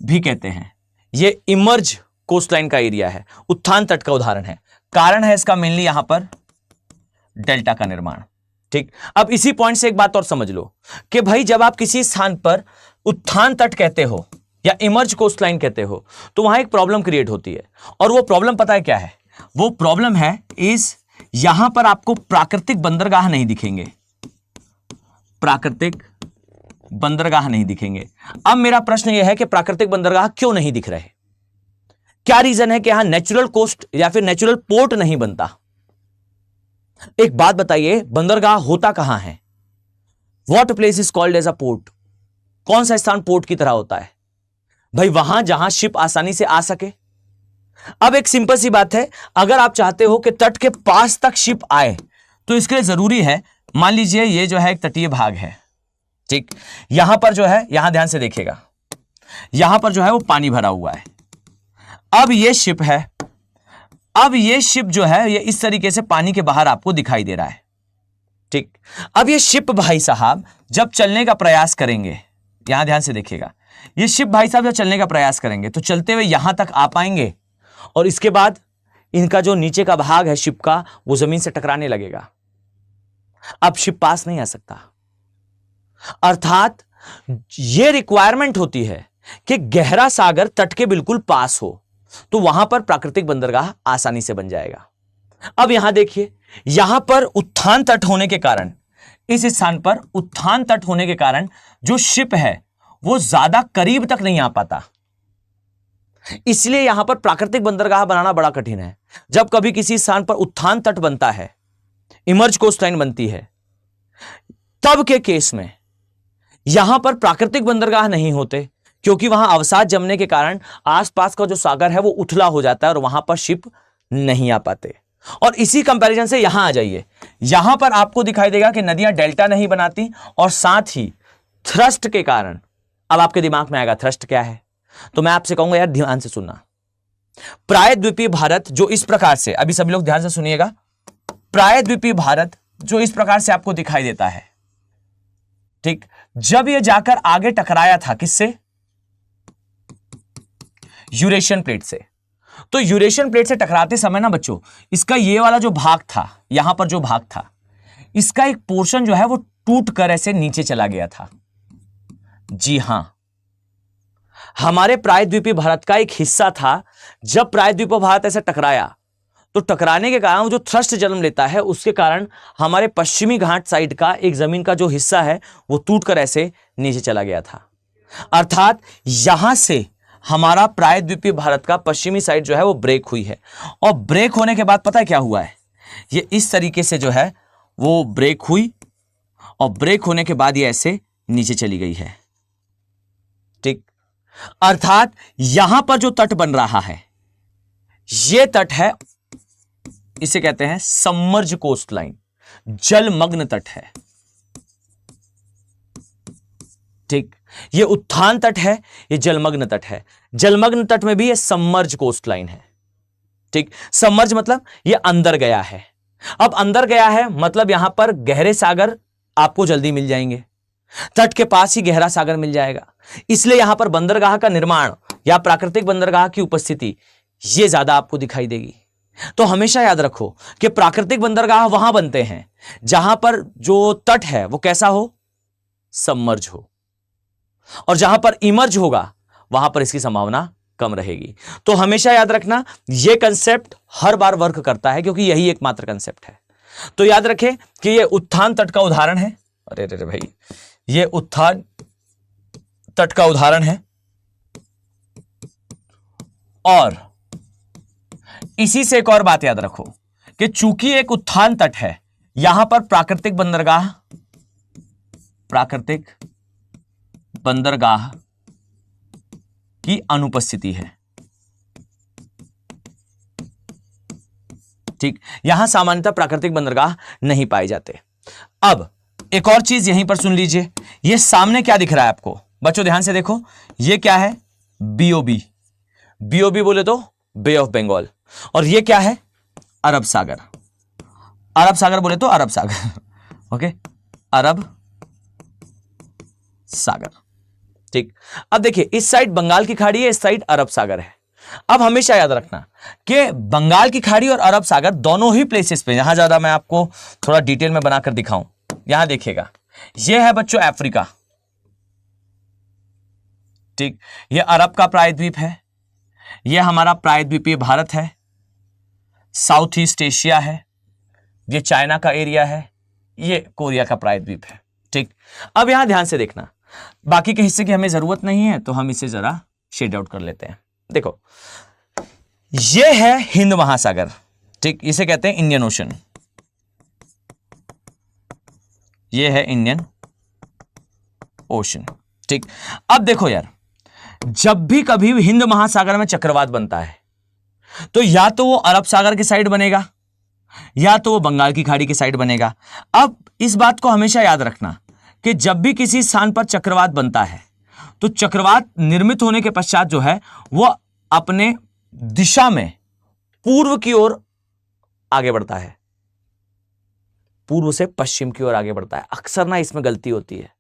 Speaker 1: भी कहते हैं। ये इमर्ज कोस्टलाइन का एरिया है, उत्थान तट का उदाहरण है। कारण है इसका मेनली यहां पर डेल्टा का निर्माण। ठीक, अब इसी पॉइंट से एक बात और समझ लो कि भाई जब आप किसी स्थान पर उत्थान तट कहते हो या इमर्ज कोस्टलाइन कहते हो तो वहां एक प्रॉब्लम क्रिएट होती है, और वो प्रॉब्लम पता है क्या है? वो प्रॉब्लम है इस, यहां पर आपको प्राकृतिक बंदरगाह नहीं दिखेंगे, प्राकृतिक बंदरगाह नहीं दिखेंगे। अब मेरा प्रश्न यह है कि प्राकृतिक बंदरगाह क्यों नहीं दिख रहे? क्या रीजन है कि यहां नेचुरल कोस्ट या फिर नेचुरल पोर्ट नहीं बनता? एक बात बताइए, बंदरगाह होता कहां है? What place is called as a port? कौन सा स्थान पोर्ट की तरह होता है? भाई वहां जहां शिप आसानी से आ सके। अब एक सिंपल सी बात है, अगर आप चाहते हो कि तट के पास तक शिप आए तो इसके लिए जरूरी है, मान लीजिए ये जो है एक तटीय भाग है, ठीक, यहां पर जो है, यहां ध्यान से देखिएगा, यहां पर जो है वो पानी भरा हुआ है। अब ये शिप है, अब ये शिप जो है ये इस तरीके से पानी के बाहर आपको दिखाई दे रहा है, ठीक। अब ये शिप भाई साहब जब चलने का प्रयास करेंगे, यहां ध्यान से देखिएगा, ये शिप भाई साहब जब चलने का प्रयास करेंगे तो चलते हुए यहां तक आ पाएंगे और इसके बाद इनका जो नीचे का भाग है शिप का वो जमीन से टकराने लगेगा। अब शिप पास नहीं आ सकता। अर्थात यह रिक्वायरमेंट होती है कि गहरा सागर तट के बिल्कुल पास हो, तो वहां पर प्राकृतिक बंदरगाह आसानी से बन जाएगा। अब यहां देखिए, यहां पर उत्थान तट होने के कारण, इस स्थान पर उत्थान तट होने के कारण जो शिप है वो ज्यादा करीब तक नहीं आ पाता, इसलिए यहां पर प्राकृतिक बंदरगाह बनाना बड़ा कठिन है। जब कभी किसी स्थान पर उत्थान तट बनता है, इमर्ज कोस्टलाइन बनती है, तब के केस में यहां पर प्राकृतिक बंदरगाह नहीं होते, क्योंकि वहां अवसाद जमने के कारण आसपास का जो सागर है वो उथला हो जाता है और वहां पर शिप नहीं आ पाते। और इसी कंपैरिजन से यहां आ जाइए, यहां पर आपको दिखाई देगा कि नदियां डेल्टा नहीं बनाती और साथ ही थ्रस्ट के कारण, अब आपके दिमाग में आएगा थ्रस्ट क्या है, तो मैं आपसे कहूंगा यार ध्यान से सुनना। प्रायद्वीपीय भारत जो इस प्रकार से, अभी सभी लोग ध्यान से सुनिएगा, प्रायद्वीपीय भारत जो इस प्रकार से आपको दिखाई देता है, ठीक, जब यह जाकर आगे टकराया था किससे, यूरेशियन प्लेट से, तो यूरेशियन प्लेट से टकराते समय ना बच्चों, इसका ये वाला जो भाग था, यहां पर जो भाग था, इसका एक पोर्शन जो है वो टूट कर ऐसे नीचे चला गया था। जी हां, हमारे प्रायद्वीपीय भारत का एक हिस्सा था। जब प्रायद्वीपीय भारत ऐसे टकराया तो टकराने के कारण जो थ्रस्ट जन्म लेता है, उसके कारण हमारे पश्चिमी घाट साइड का एक जमीन का जो हिस्सा है वो टूटकर ऐसे नीचे चला गया था। अर्थात यहां से हमारा प्रायद्वीपीय भारत का पश्चिमी साइड जो है वो ब्रेक हुई है, और ब्रेक होने के बाद पता है क्या हुआ है, ये इस तरीके से जो है वो ब्रेक हुई और ब्रेक होने के बाद ये ऐसे नीचे चली गई है, ठीक। अर्थात यहां पर जो तट बन रहा है, ये तट है, इसे कहते हैं सबमर्ज कोस्ट लाइन, जलमग्न तट है, ठीक। ये उत्थान तट है, ये जलमग्न तट है। जलमग्न तट में भी ये सबमर्ज कोस्ट लाइन है, ठीक। सबमर्ज मतलब ये अंदर गया है। अब अंदर गया है मतलब यहां पर गहरे सागर आपको जल्दी मिल जाएंगे, तट के पास ही गहरा सागर मिल जाएगा, इसलिए यहां पर बंदरगाह का निर्माण या प्राकृतिक बंदरगाह की उपस्थिति ये ज्यादा आपको दिखाई देगी। तो हमेशा याद रखो कि प्राकृतिक बंदरगाह वहां बनते हैं जहां पर जो तट है वो कैसा हो, सबमर्ज हो, और जहां पर इमर्ज होगा वहां पर इसकी संभावना कम रहेगी। तो हमेशा याद रखना, यह कंसेप्ट हर बार वर्क करता है क्योंकि यही एकमात्र कंसेप्ट है। तो याद रखें कि यह उत्थान तट का उदाहरण है, अरे अरे भाई, यह उत्थान तट का उदाहरण है, और इसी से एक और बात याद रखो कि चूंकि एक उत्थान तट है, यहां पर प्राकृतिक बंदरगाह की अनुपस्थिति है, ठीक। यहां सामान्यतः प्राकृतिक बंदरगाह नहीं पाए जाते। अब एक और चीज यहीं पर सुन लीजिए, यह सामने क्या दिख रहा है आपको बच्चों, ध्यान से देखो, यह क्या है, बीओबी, बीओबी बोले तो बे ऑफ बंगाल, और यह क्या है, अरब सागर, अरब सागर बोले तो अरब सागर, ओके, अरब सागर, ठीक। अब देखिए, इस साइड बंगाल की खाड़ी है, इस साइड अरब सागर है। अब हमेशा याद रखना कि बंगाल की खाड़ी और अरब सागर दोनों ही प्लेसेस पे, यहां ज्यादा मैं आपको थोड़ा डिटेल में बनाकर दिखाऊं, यहां देखिएगा, यह है बच्चों अफ्रीका, ठीक। यह अरब का प्रायद्वीप है, यह हमारा प्रायद्वीपीय भारत है, साउथ ईस्ट एशिया है, यह चाइना का एरिया है, यह कोरिया का प्रायद्वीप है, ठीक। अब यहां ध्यान से देखना, बाकी के हिस्से की हमें जरूरत नहीं है तो हम इसे जरा शेड आउट कर लेते हैं। देखो, यह है हिंद महासागर, ठीक, इसे कहते हैं इंडियन ओशन, यह है इंडियन ओशन, ठीक। अब देखो यार, जब भी कभी हिंद महासागर में चक्रवात बनता है तो या तो वो अरब सागर की साइड बनेगा या तो वो बंगाल की खाड़ी की साइड बनेगा। अब इस बात को हमेशा याद रखना कि जब भी किसी स्थान पर चक्रवात बनता है तो चक्रवात निर्मित होने के पश्चात जो है वो अपने दिशा में पूर्व की ओर आगे बढ़ता है, पूर्व से पश्चिम की ओर आगे बढ़ता है। अक्सर ना इसमें गलती होती है,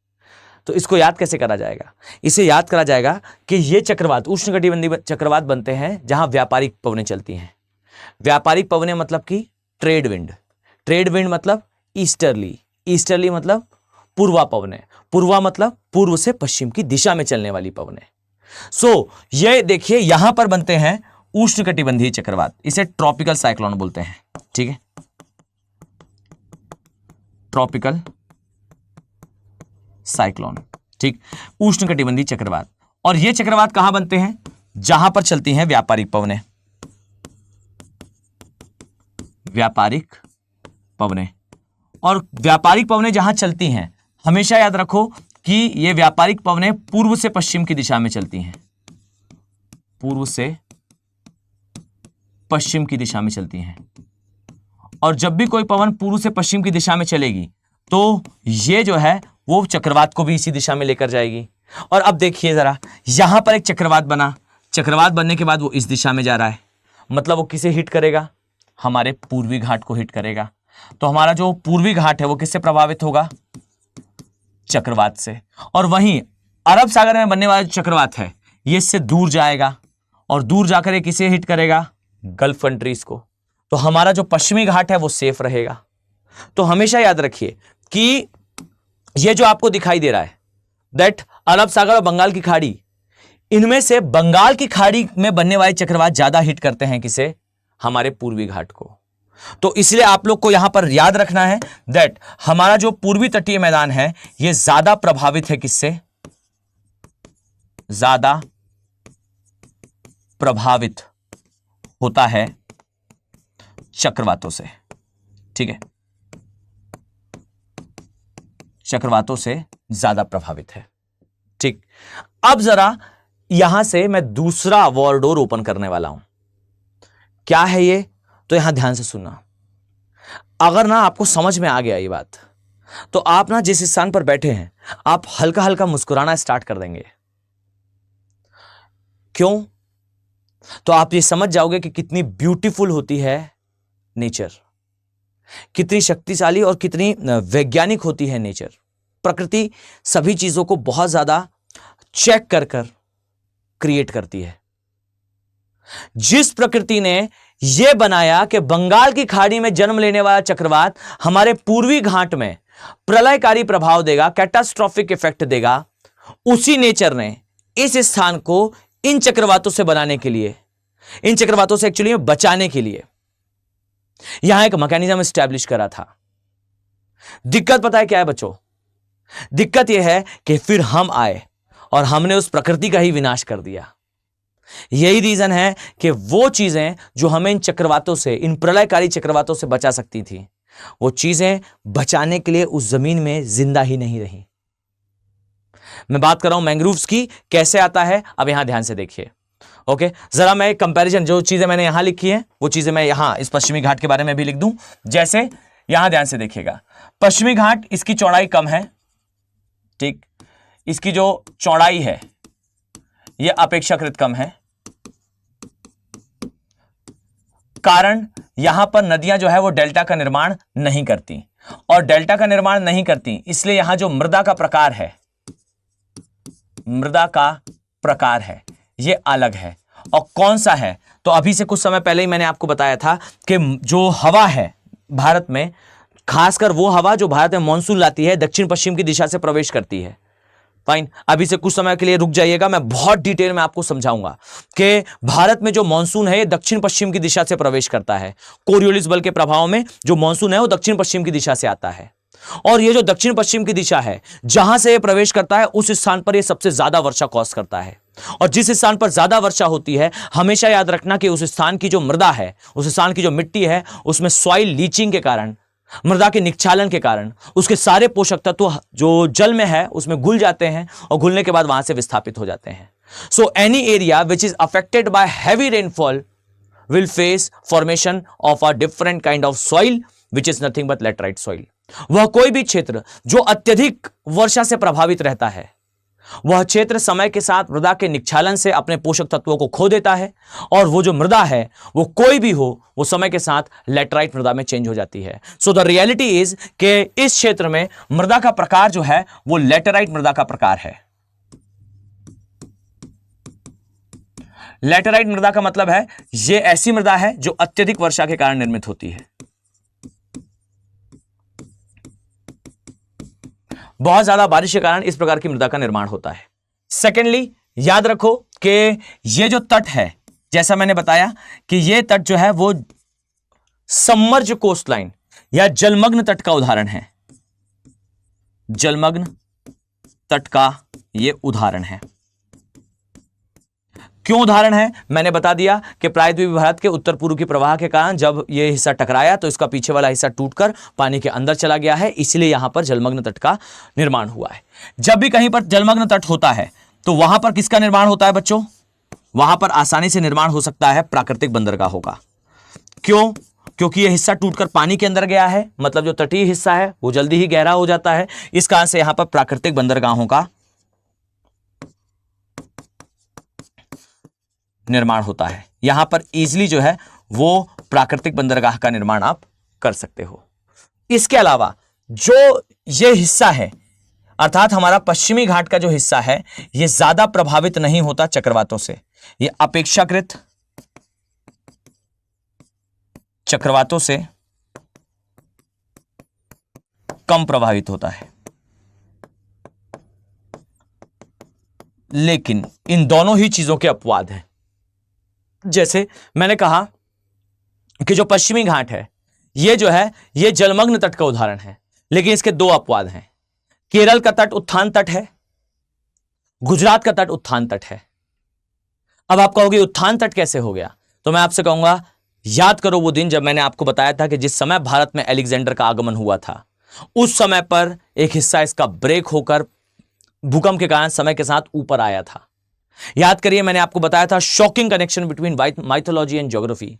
Speaker 1: तो इसको याद कैसे करा जाएगा? इसे याद करा जाएगा कि ये चक्रवात उष्णकटिबंधीय चक्रवात बनते हैं जहां व्यापारिक पवनें चलती हैं। व्यापारिक पवनें मतलब कि ट्रेड विंड, ट्रेड विंड मतलब ईस्टर्ली, ईस्टर्ली मतलब पूर्वा पवनें, पूर्वा मतलब पूर्व से पश्चिम की दिशा में चलने वाली पवनें। सो ये देखिए यहां पर बनते हैं उष्णकटिबंधीय चक्रवात, इसे ट्रॉपिकल साइक्लोन बोलते हैं। ठीक है, ट्रॉपिकल साइक्लोन, ठीक, उष्णकटिबंधीय चक्रवात। और ये चक्रवात कहां बनते हैं? जहां पर चलती हैं व्यापारिक पवनें, व्यापारिक पवनें। और व्यापारिक पवनें जहां चलती हैं हमेशा याद रखो कि ये व्यापारिक पवनें पूर्व से पश्चिम की दिशा में चलती हैं, पूर्व से पश्चिम की दिशा में चलती हैं। और जब भी कोई पवन पूर्व से पश्चिम की दिशा में चलेगी तो ये जो है वो चक्रवात को भी इसी दिशा में लेकर जाएगी। और अब देखिए जरा, यहां पर एक चक्रवात बना, चक्रवात बनने के बाद वो इस दिशा में जा रहा है, मतलब वो किसे हिट करेगा? हमारे पूर्वी घाट को हिट करेगा। तो हमारा जो पूर्वी घाट है वो किससे प्रभावित होगा? चक्रवात से। और वहीं अरब सागर में बनने वाला जो चक्रवात है ये इससे दूर जाएगा और दूर जाकर ये किसे हिट करेगा? गल्फ कंट्रीज को। तो हमारा जो पश्चिमी घाट है वो सेफ रहेगा। तो हमेशा याद रखिए कि ये जो आपको दिखाई दे रहा है दैट अरब सागर और बंगाल की खाड़ी, इनमें से बंगाल की खाड़ी में बनने वाले चक्रवात ज्यादा हिट करते हैं किसे? हमारे पूर्वी घाट को। तो इसलिए आप लोग को यहां पर याद रखना है दैट हमारा जो पूर्वी तटीय मैदान है यह ज्यादा प्रभावित है किससे? ज्यादा प्रभावित होता है चक्रवातों से। ठीक है, चक्रवातों से ज्यादा प्रभावित है। ठीक, अब जरा यहां से मैं दूसरा वॉर डोर ओपन करने वाला हूं। क्या है ये? तो यहां ध्यान से सुनना। अगर ना आपको समझ में आ गया ये बात तो आप ना जिस स्थान पर बैठे हैं आप हल्का हल्का मुस्कुराना स्टार्ट कर देंगे। क्यों? तो आप ये समझ जाओगे कि कितनी ब्यूटीफुल होती है नेचर, कितनी शक्तिशाली और कितनी वैज्ञानिक होती है नेचर। प्रकृति सभी चीजों को बहुत ज्यादा चेक कर कर क्रिएट करती है। जिस प्रकृति ने यह बनाया कि बंगाल की खाड़ी में जन्म लेने वाला चक्रवात हमारे पूर्वी घाट में प्रलयकारी प्रभाव देगा, कैटास्ट्रॉफिक इफेक्ट देगा, उसी नेचर ने इस स्थान को इन चक्रवातों से बनाने के लिए, इन चक्रवातों से एक्चुअली बचाने के लिए यहां एक मैकेनिज्म एस्टैब्लिश करा था। दिक्कत पता है क्या है बच्चों? दिक्कत यह है कि फिर हम आए और हमने उस प्रकृति का ही विनाश कर दिया। यही रीजन है कि वो चीजें जो हमें इन चक्रवातों से, इन प्रलयकारी चक्रवातों से बचा सकती थी, वो चीजें बचाने के लिए उस जमीन में जिंदा ही नहीं रही। मैं बात कर रहा हूं मैंग्रोव्स की। कैसे आता है अब यहां ध्यान से देखिए। ओके, जरा मैं कंपैरिजन, जो चीजें मैंने यहां लिखी हैं वो चीजें मैं यहां इस पश्चिमी घाट के बारे में भी लिख दूं। जैसे यहां ध्यान से देखिएगा, पश्चिमी घाट इसकी चौड़ाई कम है, ठीक, इसकी जो चौड़ाई है यह अपेक्षाकृत कम है। कारण यहां पर नदियां जो है वो डेल्टा का निर्माण नहीं करती, और डेल्टा का निर्माण नहीं करती इसलिए यहां जो मृदा का प्रकार है, मृदा का प्रकार है ये अलग है। और कौन सा है? तो अभी से कुछ समय पहले ही मैंने आपको बताया था कि जो हवा है भारत में, खासकर वो हवा जो भारत में मानसून लाती है, दक्षिण पश्चिम की दिशा से प्रवेश करती है। फाइन, अभी से कुछ समय के लिए रुक जाइएगा, मैं बहुत डिटेल में आपको समझाऊंगा कि भारत में जो मानसून है ये दक्षिण पश्चिम की दिशा से प्रवेश करता है। कोरियोलिस बल के प्रभाव में जो मानसून है वो दक्षिण पश्चिम की दिशा से आता है, और ये जो दक्षिण पश्चिम की दिशा है जहां से ये प्रवेश करता है उस स्थान पर ये सबसे ज्यादा वर्षा कॉज करता है। और जिस स्थान पर ज्यादा वर्षा होती है हमेशा याद रखना कि उस स्थान की जो मृदा है, उस स्थान की जो मिट्टी है, उसमें सॉइल लीचिंग के कारण, मृदा के निक्षालन के कारण उसके सारे पोषक तत्व जो जल में है उसमें घुल जाते हैं और घुलने के बाद वहां से विस्थापित हो जाते हैं। So any area which is affected by heavy rainfall will face formation of a different kind of soil which is nothing but laterite soil. वह कोई भी क्षेत्र जो अत्यधिक वर्षा से प्रभावित रहता है, वह क्षेत्र समय के साथ मृदा के निक्षालन से अपने पोषक तत्वों को खो देता है, और वो जो मृदा है वो कोई भी हो, वो समय के साथ लेटराइट मृदा में चेंज हो जाती है. सो द रियलिटी इज कि इस क्षेत्र में मृदा का प्रकार जो है वो लेटराइट मृदा का प्रकार है. लेटराइट मृदा का मतलब है ये ऐसी मृदा है जो अत्यधिक वर्षा के कारण निर्मित होती है. बहुत ज्यादा बारिश के कारण इस प्रकार की मृदा का निर्माण होता है. सेकेंडली, याद रखो कि ये जो तट है, जैसा मैंने बताया कि ये तट जो है वो सबमर्ज कोस्ट लाइन या जलमग्न तट का उदाहरण है. जलमग्न तट का ये उदाहरण है. क्यों उदाहरण है, मैंने बता दिया कि प्रायद्वीपीय भारत के उत्तर पूर्व की प्रवाह के कारण जब यह हिस्सा टकराया तो इसका पीछे वाला हिस्सा टूटकर पानी के अंदर चला गया है, इसलिए यहां पर जलमग्न तट का निर्माण हुआ है. जब भी कहीं पर जलमग्न तट होता है तो वहां पर किसका निर्माण होता है बच्चों? वहां पर आसानी से निर्माण हो सकता है प्राकृतिक बंदरगाहों का. क्यों? क्योंकि यह हिस्सा टूटकर पानी के अंदर गया है, मतलब जो तटीय हिस्सा है वो जल्दी ही गहरा हो जाता है. इस कारण से यहां पर प्राकृतिक बंदरगाहों का निर्माण होता है. यहां पर इजीली जो है वो प्राकृतिक बंदरगाह का निर्माण आप कर सकते हो. इसके अलावा जो ये हिस्सा है, अर्थात हमारा पश्चिमी घाट का जो हिस्सा है, ये ज्यादा प्रभावित नहीं होता चक्रवातों से. ये अपेक्षाकृत चक्रवातों से कम प्रभावित होता है. लेकिन इन दोनों ही चीजों के अपवाद हैं. जैसे मैंने कहा कि जो पश्चिमी घाट है ये जो है ये जलमग्न तट का उदाहरण है, लेकिन इसके दो अपवाद हैं. केरल का तट उत्थान तट है, गुजरात का तट उत्थान तट है. अब आप कहोगे उत्थान तट कैसे हो गया? तो मैं आपसे कहूंगा याद करो वो दिन जब मैंने आपको बताया था कि जिस समय भारत में अलेक्जेंडर का आगमन हुआ था, उस समय पर एक हिस्सा इसका ब्रेक होकर भूकंप के कारण समय के साथ ऊपर आया था. याद करिए, मैंने आपको बताया था shocking connection between mythology and geography.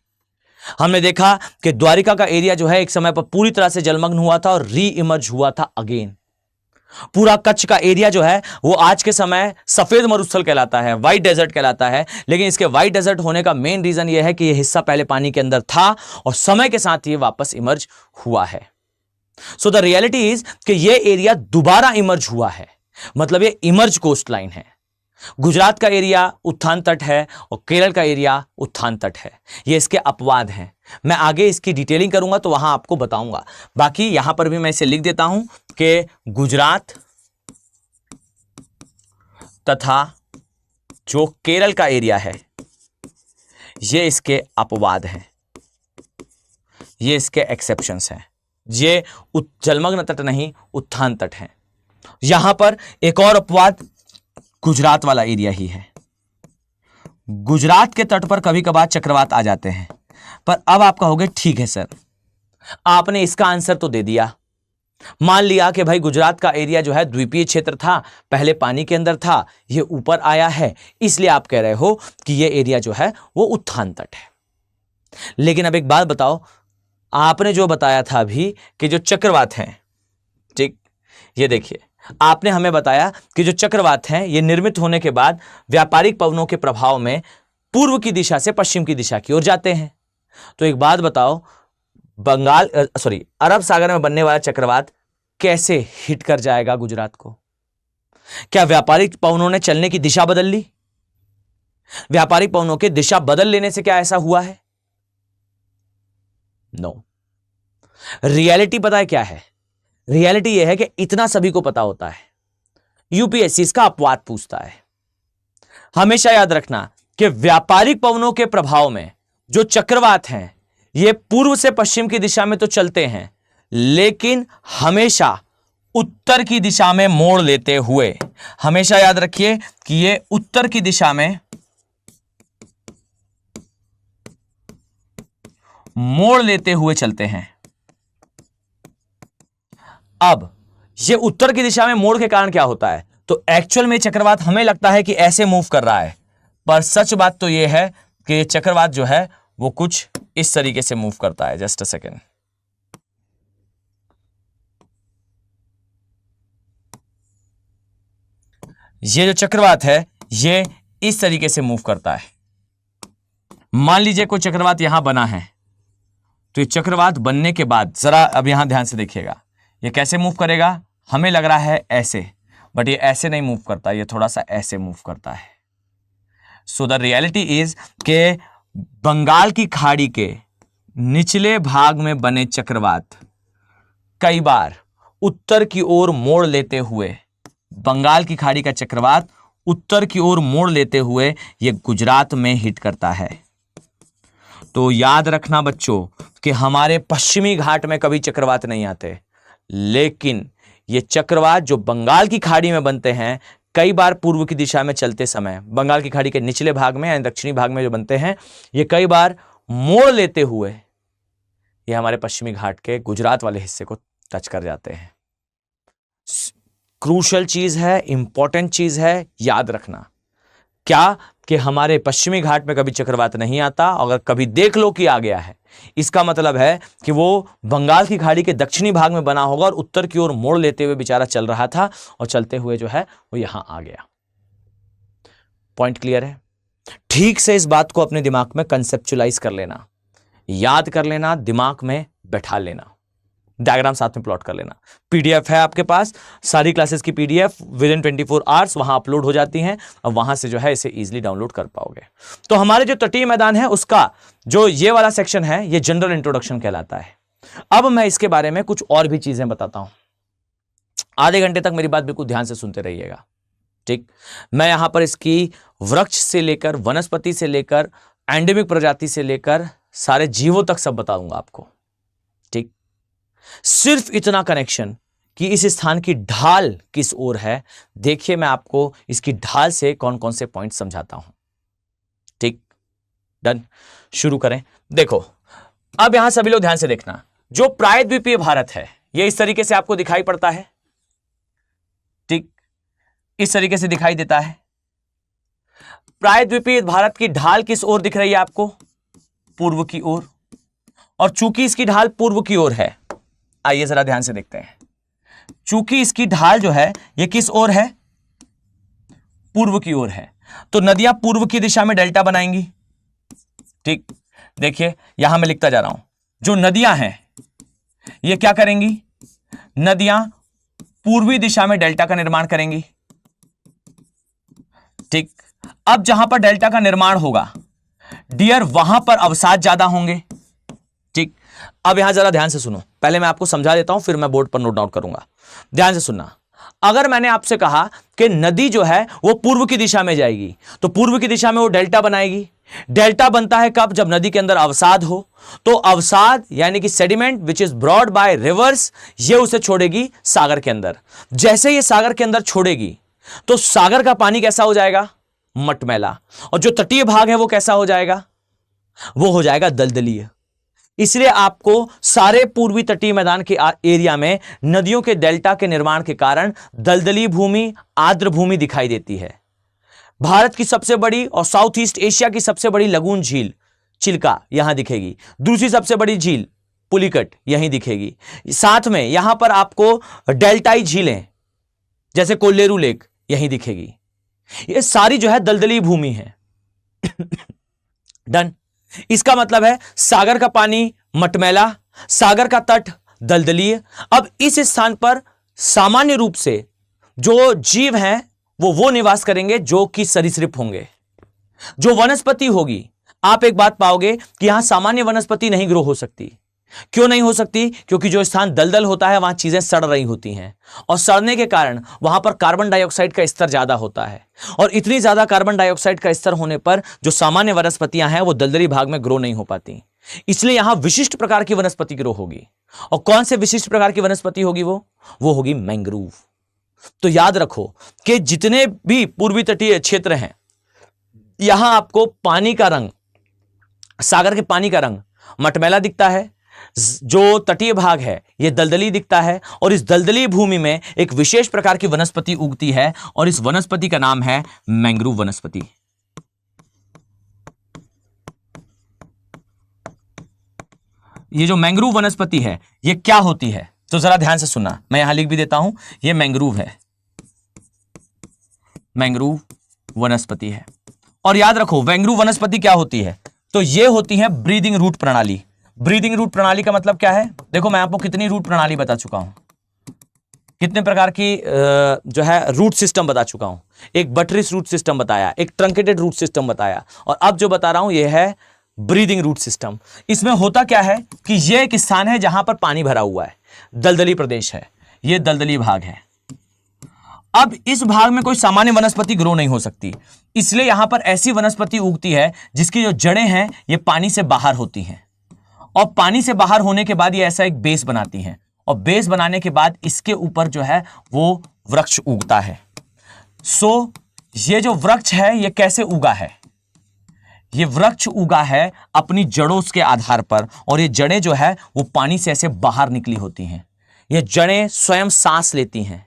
Speaker 1: हमने देखा कि द्वारिका का एरिया जो है एक समय पर पूरी तरह से जलमग्न हुआ था और री इमर्ज हुआ था अगेन. पूरा कच्छ का एरिया जो है वो आज के समय सफेद मरुस्थल कहलाता है, व्हाइट डेजर्ट कहलाता है. लेकिन इसके व्हाइट डेजर्ट होने का मेन रीजन ये है कि यह हिस्सा पहले पानी के अंदर था और समय के साथ ये वापस इमर्ज हुआ है. सो द रियलिटी इज कि ये एरिया दोबारा इमर्ज हुआ है, मतलब ये इमर्ज कोस्ट लाइन है. गुजरात का एरिया उत्थान तट है और केरल का एरिया उत्थान तट है. ये इसके अपवाद हैं. मैं आगे इसकी डिटेलिंग करूंगा तो वहां आपको बताऊंगा. बाकी यहां पर भी मैं इसे लिख देता हूं कि गुजरात तथा जो केरल का एरिया है ये इसके अपवाद हैं, ये इसके एक्सेप्शंस हैं. ये जलमग्न तट नहीं, उत्थान तट है. यहां पर एक और अपवाद गुजरात वाला एरिया ही है. गुजरात के तट पर कभी कभार चक्रवात आ जाते हैं. पर अब आप कहोगे ठीक है सर, आपने इसका आंसर तो दे दिया. मान लिया कि भाई गुजरात का एरिया जो है द्वीपीय क्षेत्र था, पहले पानी के अंदर था, ये ऊपर आया है, इसलिए आप कह रहे हो कि ये एरिया जो है वो उत्थान तट है. लेकिन अब एक बात बताओ, आपने जो बताया था अभी कि जो चक्रवात हैं, ठीक, ये देखिए आपने हमें बताया कि जो चक्रवात हैं ये निर्मित होने के बाद व्यापारिक पवनों के प्रभाव में पूर्व की दिशा से पश्चिम की दिशा की ओर जाते हैं. तो एक बात बताओ, अरब सागर में बनने वाला चक्रवात कैसे हिट कर जाएगा गुजरात को? क्या व्यापारिक पवनों ने चलने की दिशा बदल ली? व्यापारिक पवनों के दिशा बदल लेने से क्या ऐसा हुआ है? नो. रियलिटी पता है क्या है? रियलिटी यह है कि इतना सभी को पता होता है, यूपीएससी इसका अपवाद पूछता है. हमेशा याद रखना कि व्यापारिक पवनों के प्रभाव में जो चक्रवात हैं ये पूर्व से पश्चिम की दिशा में तो चलते हैं, लेकिन हमेशा उत्तर की दिशा में मोड़ लेते हुए. हमेशा याद रखिए कि ये उत्तर की दिशा में मोड़ लेते हुए चलते हैं. अब ये उत्तर की दिशा में मोड़ के कारण क्या होता है? तो एक्चुअल में चक्रवात हमें लगता है कि ऐसे मूव कर रहा है, पर सच बात तो यह है कि ये चक्रवात जो है वो कुछ इस तरीके से मूव करता है। जस्ट अ सेकेंड, ये जो चक्रवात है ये इस तरीके से मूव करता है। मान लीजिए कोई चक्रवात यहां बना है, तो ये चक्रवात बनने के बाद जरा अब यहां ध्यान से देखिएगा, ये कैसे मूव करेगा। हमें लग रहा है ऐसे, बट ये ऐसे नहीं मूव करता, ये थोड़ा सा ऐसे मूव करता है। सो द रियलिटी इज के बंगाल की खाड़ी के निचले भाग में बने चक्रवात कई बार उत्तर की ओर मोड़ लेते हुए, बंगाल की खाड़ी का चक्रवात उत्तर की ओर मोड़ लेते हुए ये गुजरात में हिट करता है। तो याद रखना बच्चों कि हमारे पश्चिमी घाट में कभी चक्रवात नहीं आते, लेकिन ये चक्रवात जो बंगाल की खाड़ी में बनते हैं कई बार पूर्व की दिशा में चलते समय, बंगाल की खाड़ी के निचले भाग में यानी दक्षिणी भाग में जो बनते हैं, ये कई बार मोड़ लेते हुए ये हमारे पश्चिमी घाट के गुजरात वाले हिस्से को टच कर जाते हैं। क्रूशल चीज है, इंपॉर्टेंट चीज है, याद रखना क्या कि हमारे पश्चिमी घाट में कभी चक्रवात नहीं आता। अगर कभी देख लो कि आ गया है, इसका मतलब है कि वो बंगाल की खाड़ी के दक्षिणी भाग में बना होगा और उत्तर की ओर मोड़ लेते हुए बेचारा चल रहा था और चलते हुए जो है वो यहां आ गया। पॉइंट क्लियर है? ठीक से इस बात को अपने दिमाग में कंसेप्चुलाइज कर लेना, याद कर लेना, दिमाग में बैठा लेना, डायग्राम साथ में प्लॉट कर लेना। पीडीएफ है आपके पास, सारी क्लासेस की पीडीएफ विद इन 24 आवर्स वहां अपलोड हो जाती हैं और वहां से जो है इसे इजीली डाउनलोड कर पाओगे। तो हमारे जो तटीय मैदान है उसका जो ये वाला सेक्शन है ये जनरल इंट्रोडक्शन कहलाता है। अब मैं इसके बारे में कुछ और भी चीजें बताता हूं, आधे घंटे तक मेरी बात बिल्कुल ध्यान से सुनते रहिएगा, ठीक। मैं यहां पर इसकी वृक्ष से लेकर, वनस्पति से लेकर, एंडेमिक प्रजाति से लेकर सारे जीवों तक सब बताऊंगा आपको, ठीक। सिर्फ इतना कनेक्शन कि इस स्थान की ढाल किस ओर है, देखिए मैं आपको इसकी ढाल से कौन कौन से पॉइंट समझाता हूं, ठीक। डन, शुरू करें। देखो अब यहां सभी लोग ध्यान से देखना, जो प्रायद्वीपीय भारत है ये इस तरीके से आपको दिखाई पड़ता है, ठीक, इस तरीके से दिखाई देता है। प्रायद्वीपीय भारत की ढाल किस ओर दिख रही है आपको? पूर्व की ओर। और चूंकि इसकी ढाल पूर्व की ओर है, आइए जरा ध्यान से देखते हैं, चूंकि इसकी ढाल जो है ये किस ओर है? पूर्व की ओर है, तो नदियां पूर्व की दिशा में डेल्टा बनाएंगी, ठीक। देखिए यहां मैं लिखता जा रहा हूं, जो नदियां हैं ये क्या करेंगी? नदियां पूर्वी दिशा में डेल्टा का निर्माण करेंगी, ठीक। अब जहां पर डेल्टा का निर्माण होगा डियर, वहां पर अवसाद ज्यादा होंगे, ठीक। अब यहां जरा ध्यान से सुनो, पहले मैं आपको समझा देता हूं फिर मैं बोर्ड पर नोट डाउन करूंगा, ध्यान से सुनना। अगर मैंने आपसे कहा कि नदी जो है वो पूर्व की दिशा में जाएगी, तो पूर्व की दिशा में वो डेल्टा बनाएगी। डेल्टा बनता है कब? जब नदी के अंदर अवसाद हो। तो अवसाद यानी कि sediment which is brought by reverse, ये उसे छोड़ेगी सागर के अंदर। जैसे ये सागर के अंदर छोड़ेगी तो सागर का पानी कैसा हो जाएगा? मटमैला। और जो तटीय भाग है वो कैसा हो जाएगा? वो हो जाएगा दलदलीय। इसलिए आपको सारे पूर्वी तटीय मैदान के एरिया में नदियों के डेल्टा के निर्माण के कारण दलदली भूमि, आर्द्र भूमि दिखाई देती है। भारत की सबसे बड़ी और साउथ ईस्ट एशिया की सबसे बड़ी लगून झील चिल्का यहां दिखेगी, दूसरी सबसे बड़ी झील पुलिकट यहीं दिखेगी। साथ में यहां पर आपको डेल्टाई झीलें जैसे कोल्लेरू लेक यहीं दिखेगी। ये सारी जो है दलदली भूमि है। डन। इसका मतलब है सागर का पानी मटमैला, सागर का तट दलदलीय। अब इस स्थान पर सामान्य रूप से जो जीव हैं वो निवास करेंगे जो कि सरीसृप होंगे। जो वनस्पति होगी, आप एक बात पाओगे कि यहां सामान्य वनस्पति नहीं ग्रो हो सकती। क्यों नहीं हो सकती? क्योंकि जो स्थान दलदल होता है वहां चीजें सड़ रही होती हैं और सड़ने के कारण वहां पर कार्बन डाइऑक्साइड का स्तर ज्यादा होता है और इतनी ज्यादा कार्बन डाइऑक्साइड का स्तर होने पर जो सामान्य वनस्पतियां हैं वो दलदली भाग में ग्रो नहीं हो पाती। इसलिए यहां विशिष्ट प्रकार की वनस्पति ग्रो होगी। और कौन से विशिष्ट प्रकार की वनस्पति होगी? वो होगी मैंग्रोव। तो याद रखो कि जितने भी पूर्वी तटीय क्षेत्र हैं यहां आपको पानी का रंग, सागर के पानी का रंग मटमैला दिखता है, जो तटीय भाग है ये दलदली दिखता है और इस दलदली भूमि में एक विशेष प्रकार की वनस्पति उगती है और इस वनस्पति का नाम है मैंग्रोव वनस्पति। ये जो मैंग्रोव वनस्पति है ये क्या होती है, तो जरा ध्यान से सुनना, मैं यहां लिख भी देता हूं, ये मैंग्रोव है, मैंग्रोव वनस्पति है। और याद रखो मैंग्रोव वनस्पति क्या होती है, तो ये होती है ब्रीदिंग रूट प्रणाली। ब्रीदिंग रूट प्रणाली का मतलब क्या है, देखो मैं आपको कितनी रूट प्रणाली बता चुका हूं, कितने प्रकार की जो है रूट सिस्टम बता चुका हूं। एक बटरिस रूट सिस्टम बताया, एक ट्रंकेटेड रूट सिस्टम बताया, और अब जो बता रहा हूं ये है ब्रीदिंग रूट सिस्टम। इसमें होता क्या है कि यह एक स्थान है जहां पर पानी भरा हुआ है, दलदली प्रदेश है, यह दलदली भाग है। अब इस भाग में कोई सामान्य वनस्पति ग्रो नहीं हो सकती, इसलिए यहां पर ऐसी वनस्पति उगती है जिसकी जो जड़ें हैं ये पानी से बाहर होती हैं, और पानी से बाहर होने के बाद ये ऐसा एक बेस बनाती हैं, और बेस बनाने के बाद इसके ऊपर जो है वो वृक्ष उगता है। सो ये जो वृक्ष है ये कैसे उगा है, ये वृक्ष उगा है अपनी जड़ों के आधार पर, और ये जड़ें जो है वो पानी से ऐसे बाहर निकली होती हैं। ये जड़ें स्वयं सांस लेती हैं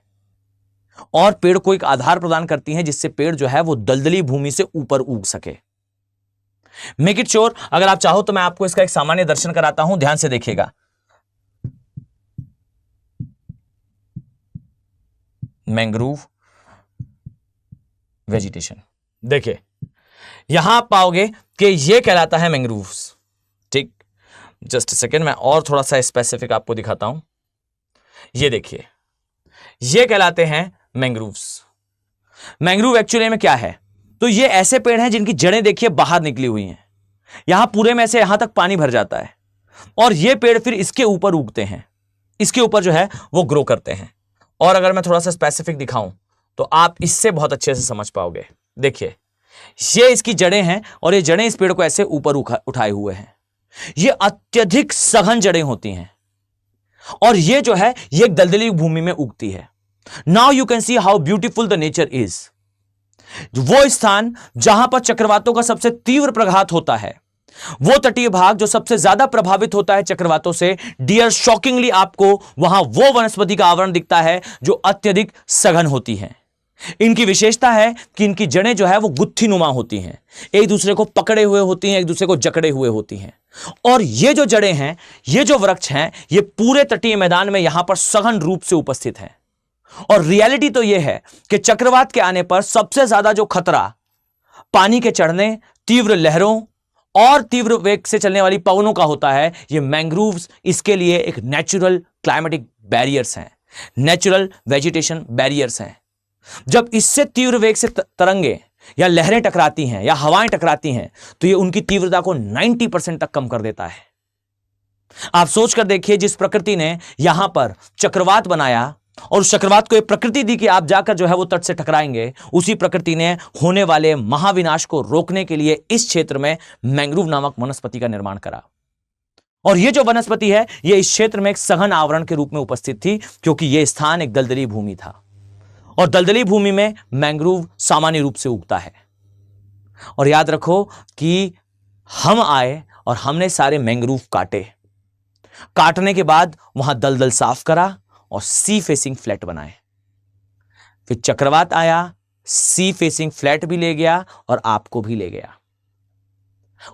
Speaker 1: और पेड़ को एक आधार प्रदान करती हैं जिससे पेड़ जो है वो दलदली भूमि से ऊपर उग सके। मेक इट श्योर, अगर आप चाहो तो मैं आपको इसका एक सामान्य दर्शन कराता हूं, ध्यान से देखिएगा। मैंग्रोव वेजिटेशन, देखिए यहां आप पाओगे कि यह कहलाता है मैंग्रोव्स। ठीक, जस्ट सेकेंड, मैं और थोड़ा सा स्पेसिफिक आपको दिखाता हूं। ये देखिए, ये कहलाते हैं मैंग्रोव्स। मैंग्रोव एक्चुअली में क्या है, तो ये ऐसे पेड़ हैं जिनकी जड़ें देखिए बाहर निकली हुई हैं, यहां पूरे में से यहां तक पानी भर जाता है, और ये पेड़ फिर इसके ऊपर उगते हैं, इसके ऊपर जो है वो ग्रो करते हैं। और अगर मैं थोड़ा सा स्पेसिफिक दिखाऊं तो आप इससे बहुत अच्छे से समझ पाओगे। देखिए ये इसकी जड़ें हैं, और ये जड़ें इस पेड़ को ऐसे ऊपर उठाए हुए हैं। ये अत्यधिक सघन जड़ें होती हैं, और ये जो है ये एक दलदली भूमि में उगती है। Now you can see how beautiful the nature is. वो स्थान जहां पर चक्रवातों का सबसे तीव्र प्रघात होता है, वो तटीय भाग जो सबसे ज्यादा प्रभावित होता है चक्रवातों से, डियर शॉकिंगली आपको वहां वो वनस्पति का आवरण दिखता है जो अत्यधिक सघन होती है। इनकी विशेषता है कि इनकी जड़ें जो है वो गुत्थी नुमा होती हैं, एक दूसरे को पकड़े हुए होती हैं, एक दूसरे को जकड़े हुए होती हैं। और ये जो जड़ें हैं, ये जो वृक्ष हैं, ये पूरे तटीय मैदान में यहां पर सघन रूप से उपस्थित हैं। और रियलिटी तो यह है कि चक्रवात के आने पर सबसे ज्यादा जो खतरा पानी के चढ़ने, तीव्र लहरों और तीव्र वेग से चलने वाली पवनों का होता है, ये मैंग्रोव्स इसके लिए एक नेचुरल क्लाइमेटिक बैरियर्स हैं, नेचुरल वेजिटेशन बैरियर्स हैं। जब इससे तीव्र वेग से तरंगे या लहरें टकराती हैं या हवाएं टकराती हैं, तो ये उनकी तीव्रता को 90% तक कम कर देता है। आप सोचकर देखिए, जिस प्रकृति ने यहां पर चक्रवात बनाया और उस चक्रवात को एक प्रकृति दी कि आप जाकर जो है वो तट से टकराएंगे, उसी प्रकृति ने होने वाले महाविनाश को रोकने के लिए इस क्षेत्र में मैंग्रोव नामक वनस्पति का निर्माण करा। और ये जो वनस्पति है ये इस क्षेत्र में एक सघन आवरण के रूप में उपस्थित थी, क्योंकि यह स्थान एक दलदली भूमि था, और दलदली भूमि में मैंग्रोव सामान्य रूप से उगता है। और याद रखो कि हम आए और हमने सारे मैंग्रोव काटे, काटने के बाद वहां दलदल साफ करा और सी फेसिंग फ्लैट बनाए। फिर चक्रवात आया, सी फेसिंग फ्लैट भी ले गया और आपको भी ले गया।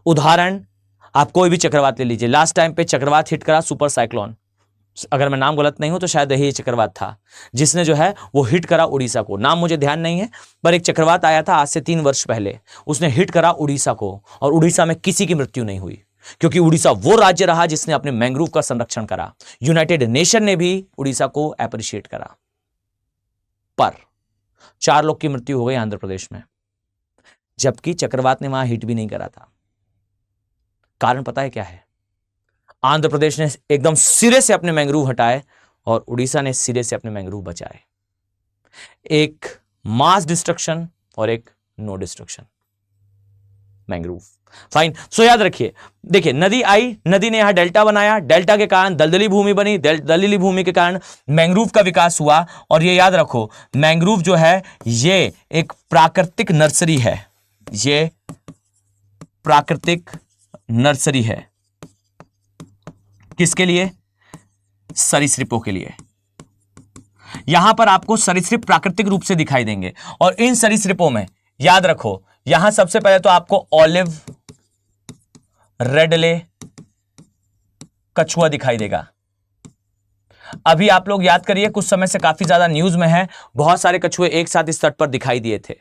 Speaker 1: उदाहरण, आप कोई भी चक्रवात ले लीजिए, लास्ट टाइम पे चक्रवात हिट करा सुपर साइक्लोन, अगर मैं नाम गलत नहीं हूं तो शायद यही चक्रवात था जिसने जो है वो हिट करा उड़ीसा को। नाम मुझे ध्यान नहीं है, पर एक चक्रवात आया था आज से 3 वर्ष पहले, उसने हिट करा उड़ीसा को, और उड़ीसा में किसी की मृत्यु नहीं हुई, क्योंकि उड़ीसा वो राज्य रहा जिसने अपने मैंग्रोव का संरक्षण करा। यूनाइटेड नेशन ने भी उड़ीसा को अप्रिशिएट करा। पर 4 लोग की मृत्यु हो गई आंध्र प्रदेश में, जबकि चक्रवात ने वहां हिट भी नहीं करा था। कारण पता है क्या है? आंध्र प्रदेश ने एकदम सिरे से अपने मैंग्रोव हटाए और उड़ीसा ने सिरे से अपने मैंग्रोव बचाए। एक मास डिस्ट्रक्शन और एक नो डिस्ट्रक्शन, मैंग्रोव। फाइन, सो याद रखिए, देखिए नदी आई, नदी ने यहां डेल्टा बनाया, डेल्टा के कारण दलदली भूमि बनी, दलदली भूमि के कारण मैंग्रोव का विकास हुआ। और ये याद रखो, मैंग्रोव जो है ये एक प्राकृतिक नर्सरी है, ये प्राकृतिक नर्सरी है। किसके लिए? सरीसृपों के लिए। यहां पर आपको सरीसृप प्राकृतिक रूप से दिखाई देंगे और इन सरीसृपों में याद रखो, यहां सबसे पहले तो आपको ऑलिव रेडले कछुआ दिखाई देगा। अभी आप लोग याद करिए, कुछ समय से काफी ज्यादा न्यूज में है, बहुत सारे कछुए एक साथ इस तट पर दिखाई दिए थे।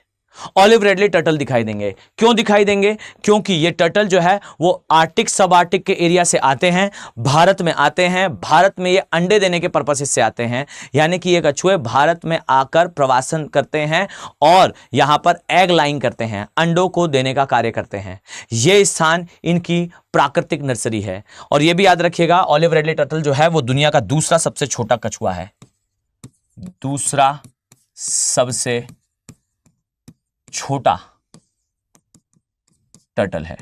Speaker 1: ऑलिव रेडले टर्टल दिखाई देंगे। क्यों दिखाई देंगे? क्योंकि ये टर्टल जो है वो आर्टिक सब आर्टिक के एरिया से आते हैं, भारत में आते हैं। भारत में ये अंडे देने के पर्पस से आते हैं, यानी कि ये कछुए भारत में आकर प्रवासन करते हैं और यहां पर एग लाइंग करते हैं, अंडों को देने का कार्य करते हैं। ये स्थान इनकी प्राकृतिक नर्सरी है। और यह भी याद रखिएगा, ऑलिव रेडले टर्टल जो है वो दुनिया का दूसरा सबसे छोटा कछुआ है, दूसरा सबसे छोटा टर्टल है।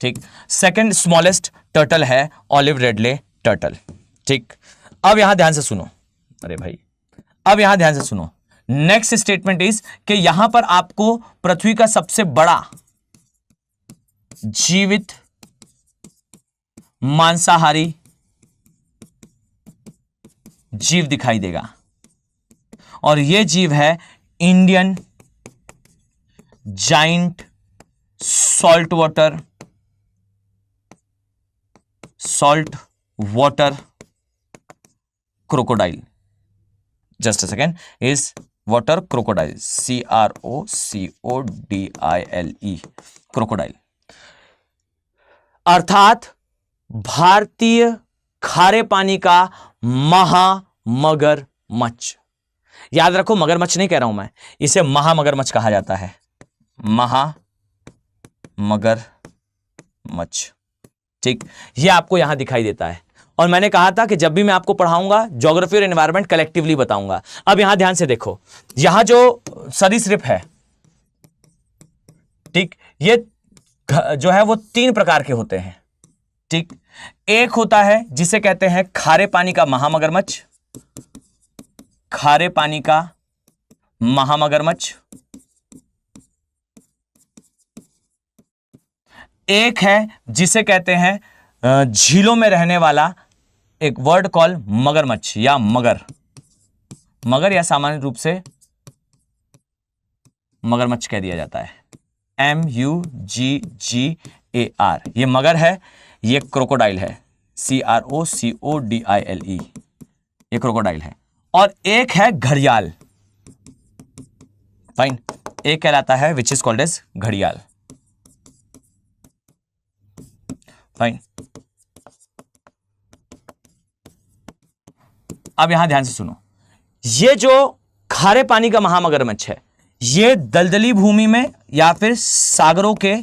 Speaker 1: ठीक, सेकंड स्मॉलेस्ट टर्टल है ऑलिव रेडले टर्टल। ठीक, अब यहां ध्यान से सुनो, अरे भाई अब यहां ध्यान से सुनो। नेक्स्ट स्टेटमेंट इज कि यहां पर आपको पृथ्वी का सबसे बड़ा जीवित मांसाहारी जीव दिखाई देगा और यह जीव है Indian giant salt water crocodile. Just a second, is water crocodile, CROCODILE, crocodile. अर्थात भारतीय खारे पानी का महामगरमच्छ। याद रखो, मगरमच्छ नहीं कह रहा हूं मैं, इसे महामगरमच्छ कहा जाता है, महामगरमच्छ। ठीक, ये आपको यहां दिखाई देता है। और मैंने कहा था कि जब भी मैं आपको पढ़ाऊंगा ज्योग्राफी और एनवायरनमेंट कलेक्टिवली बताऊंगा। अब यहां ध्यान से देखो, यहां जो सरीसृप है, ठीक, ये जो है वो 3 प्रकार के होते हैं। ठीक, एक होता है जिसे कहते हैं खारे पानी का महामगरमच्छ, खारे पानी का महामगरमच्छ। एक है जिसे कहते हैं झीलों में रहने वाला, एक वर्ड कॉल मगरमच्छ या मगर या सामान्य रूप से मगरमच्छ कह दिया जाता है, MUGGAR। ये मगर है, ये क्रोकोडाइल है, CROCODILE, ये क्रोकोडाइल है। और एक है घड़ियाल, फाइन, एक कहलाता है विच इज कॉल्ड एज घड़ियाल, फाइन। अब यहां ध्यान से सुनो, ये जो खारे पानी का महामगरमच्छ है, ये दलदली भूमि में या फिर सागरों के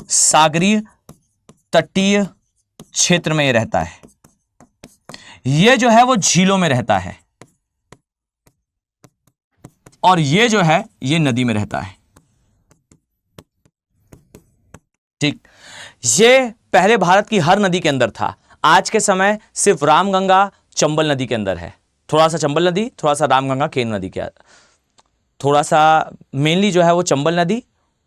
Speaker 1: सागरीय तटीय क्षेत्र में ये रहता है। ये जो है वो झीलों में रहता है और ये जो है ये नदी में रहता है। ठीक, ये पहले भारत की हर नदी के अंदर था, आज के समय सिर्फ रामगंगा चंबल नदी के अंदर है। थोड़ा सा चंबल नदी, थोड़ा सा रामगंगा केन नदी के, थोड़ा सा मेनली जो है वो चंबल नदी,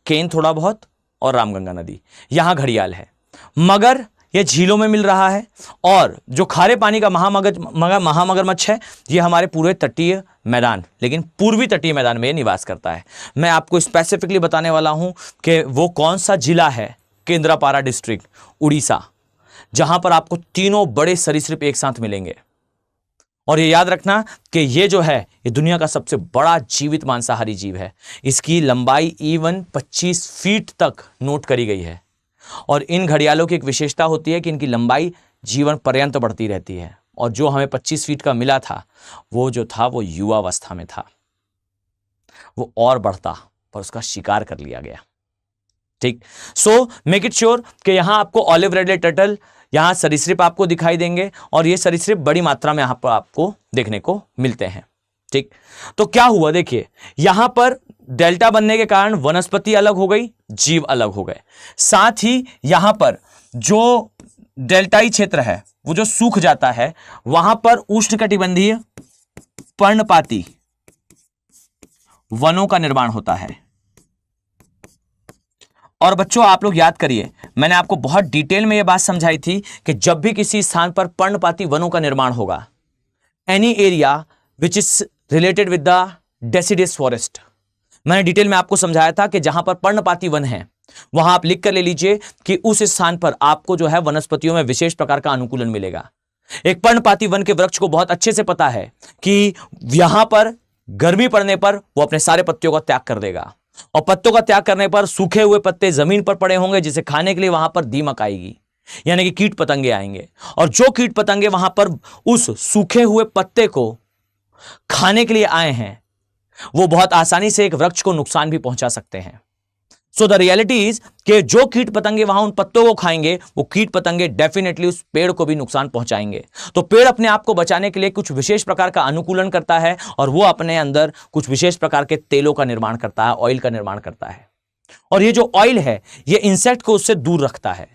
Speaker 1: केन थोड़ा बहुत और रामगंगा नदी, यहां घड़ियाल है। मगर ये झीलों में मिल रहा है और जो खारे पानी का महामगरमच्छ है ये हमारे पूरे तटीय मैदान, लेकिन पूर्वी तटीय मैदान में निवास करता है। मैं आपको स्पेसिफिकली बताने वाला हूं कि वो कौन सा जिला है, केंद्रापारा डिस्ट्रिक्ट, उड़ीसा, जहां पर आपको तीनों बड़े सरीसृप एक साथ मिलेंगे। और ये याद रखना कि ये जो है ये दुनिया का सबसे बड़ा जीवित मांसाहारी जीव है। इसकी लंबाई इवन 25 फीट तक नोट करी गई है। और इन घड़ियालों की एक विशेषता होती है कि इनकी लंबाई जीवन पर्यंत बढ़ती रहती है। और जो हमें 25 फीट का मिला था वो जो था वो युवावस्था में था, वो और बढ़ता पर उसका शिकार कर लिया गया। ठीक, सो मेक इट श्योर कि यहां आपको ऑलिव रेडले टर्टल, यहां सरीसृप आपको दिखाई देंगे और ये सरीसृप बड़ी मात्रा में यहां पर आपको देखने को मिलते हैं। ठीक, तो क्या हुआ देखिए, यहां पर डेल्टा बनने के कारण वनस्पति अलग हो गई, जीव अलग हो गए। साथ ही यहां पर जो डेल्टाई क्षेत्र है वो जो सूख जाता है, वहां पर उष्णकटिबंधीय पर्णपाती वनों का निर्माण होता है और बच्चों आप लोग याद करिए, मैंने आपको बहुत डिटेल में यह बात समझाई थी कि जब भी किसी स्थान पर पर्णपाती वनों का निर्माण होगा, any area which is related with the deciduous forest, मैंने डिटेल में आपको समझाया था कि जहां पर पर्णपाती वन है वहां आप लिख कर ले लीजिए कि उस स्थान पर आपको जो है वनस्पतियों में विशेष प्रकार का अनुकूलन मिलेगा। एक पर्णपाती वन के वृक्ष को बहुत अच्छे से पता है कि यहां पर गर्मी पड़ने पर वो अपने सारे पत्तियों का त्याग कर देगा, और पत्तों का त्याग करने पर सूखे हुए पत्ते जमीन पर पड़े होंगे, जिसे खाने के लिए वहां पर दीमक आएगी, यानी कि कीट पतंगे आएंगे, और जो कीट पतंगे वहां पर उस सूखे हुए पत्ते को खाने के लिए आए हैं वो बहुत आसानी से एक वृक्ष को नुकसान भी पहुंचा सकते हैं। सो द रियलिटी इज कि जो कीट पतंगे वहां उन पत्तों को खाएंगे, वो कीट पतंगे डेफिनेटली उस पेड़ को भी नुकसान पहुंचाएंगे। तो पेड़ अपने आप को बचाने के लिए कुछ विशेष प्रकार का अनुकूलन करता है, और वो अपने अंदर कुछ विशेष प्रकार के तेलों का निर्माण करता है, ऑयल का निर्माण करता है, और ये जो ऑयल है ये इंसेक्ट को उससे दूर रखता है।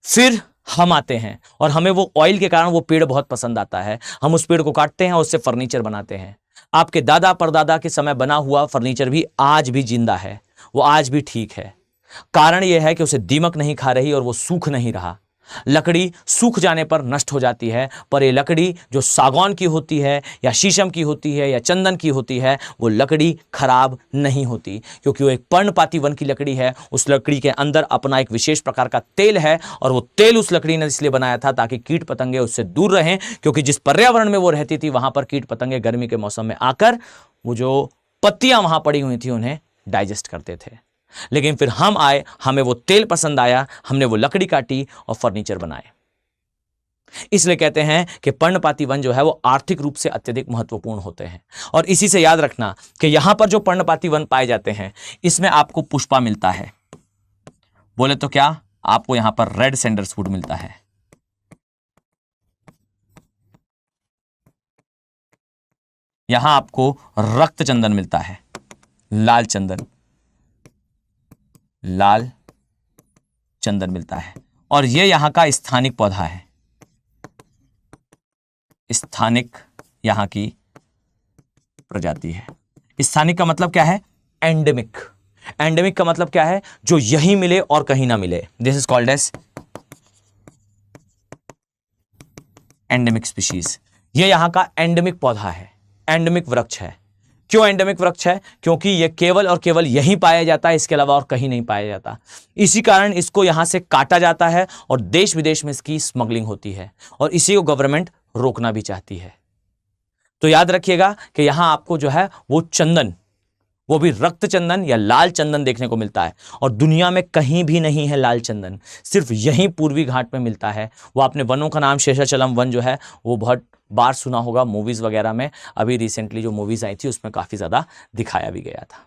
Speaker 1: फिर हम आते हैं और हमें वो ऑयल के कारण वो पेड़ बहुत पसंद आता है, हम उस पेड़ को काटते हैं और उससे फर्नीचर बनाते हैं। आपके दादा परदादा के समय बना हुआ फर्नीचर भी आज भी जिंदा है, वो आज भी ठीक है। कारण यह है कि उसे दीमक नहीं खा रही और वो सूख नहीं रहा। लकड़ी सूख जाने पर नष्ट हो जाती है, पर ये लकड़ी जो सागौन की होती है या शीशम की होती है या चंदन की होती है, वो लकड़ी खराब नहीं होती, क्योंकि वो एक पर्णपाती वन की लकड़ी है। उस लकड़ी के अंदर अपना एक विशेष प्रकार का तेल है, और वो तेल उस लकड़ी ने इसलिए बनाया था ताकि कीट पतंगे उससे दूर रहें, क्योंकि जिस पर्यावरण में वो रहती थी वहां पर कीट पतंगे गर्मी के मौसम में आकर वो जो पत्तियां वहां पड़ी हुई थी उन्हें डाइजेस्ट करते थे। लेकिन फिर हम आए, हमें वो तेल पसंद आया, हमने वो लकड़ी काटी और फर्नीचर बनाए। इसलिए कहते हैं कि पर्णपाती वन जो है वो आर्थिक रूप से अत्यधिक महत्वपूर्ण होते हैं। और इसी से याद रखना कि यहां पर जो पर्णपाती वन पाए जाते हैं इसमें आपको पुष्पा मिलता है, बोले तो क्या, आपको यहां पर रेड सैंडल्सवुड मिलता है, यहां आपको रक्त चंदन मिलता है, लाल चंदन, लाल चंदन मिलता है, और यह यहां का स्थानिक पौधा है। स्थानिक यहां की प्रजाति है। स्थानिक का मतलब क्या है? एंडेमिक। एंडेमिक का मतलब क्या है? जो यहीं मिले और कहीं ना मिले। This is called as endemic species. यह यहां का एंडेमिक पौधा है, एंडेमिक वृक्ष है। क्यों एंडेमिक वृक्ष है? क्योंकि यह केवल और केवल यहीं पाया जाता है, इसके अलावा और कहीं नहीं पाया जाता। इसी कारण इसको यहां से काटा जाता है और देश विदेश में इसकी स्मगलिंग होती है, और इसी को गवर्नमेंट रोकना भी चाहती है। तो याद रखिएगा कि यहां आपको जो है वो चंदन, वो भी रक्त चंदन या लाल चंदन देखने को मिलता है, और दुनिया में कहीं भी नहीं है लाल चंदन, सिर्फ यहीं पूर्वी घाट में मिलता है। वो आपने वनों का नाम शेषाचलम वन जो है वो बहुत बार सुना होगा मूवीज वगैरह में, अभी रिसेंटली जो मूवीज आई थी उसमें काफी ज्यादा दिखाया भी गया था।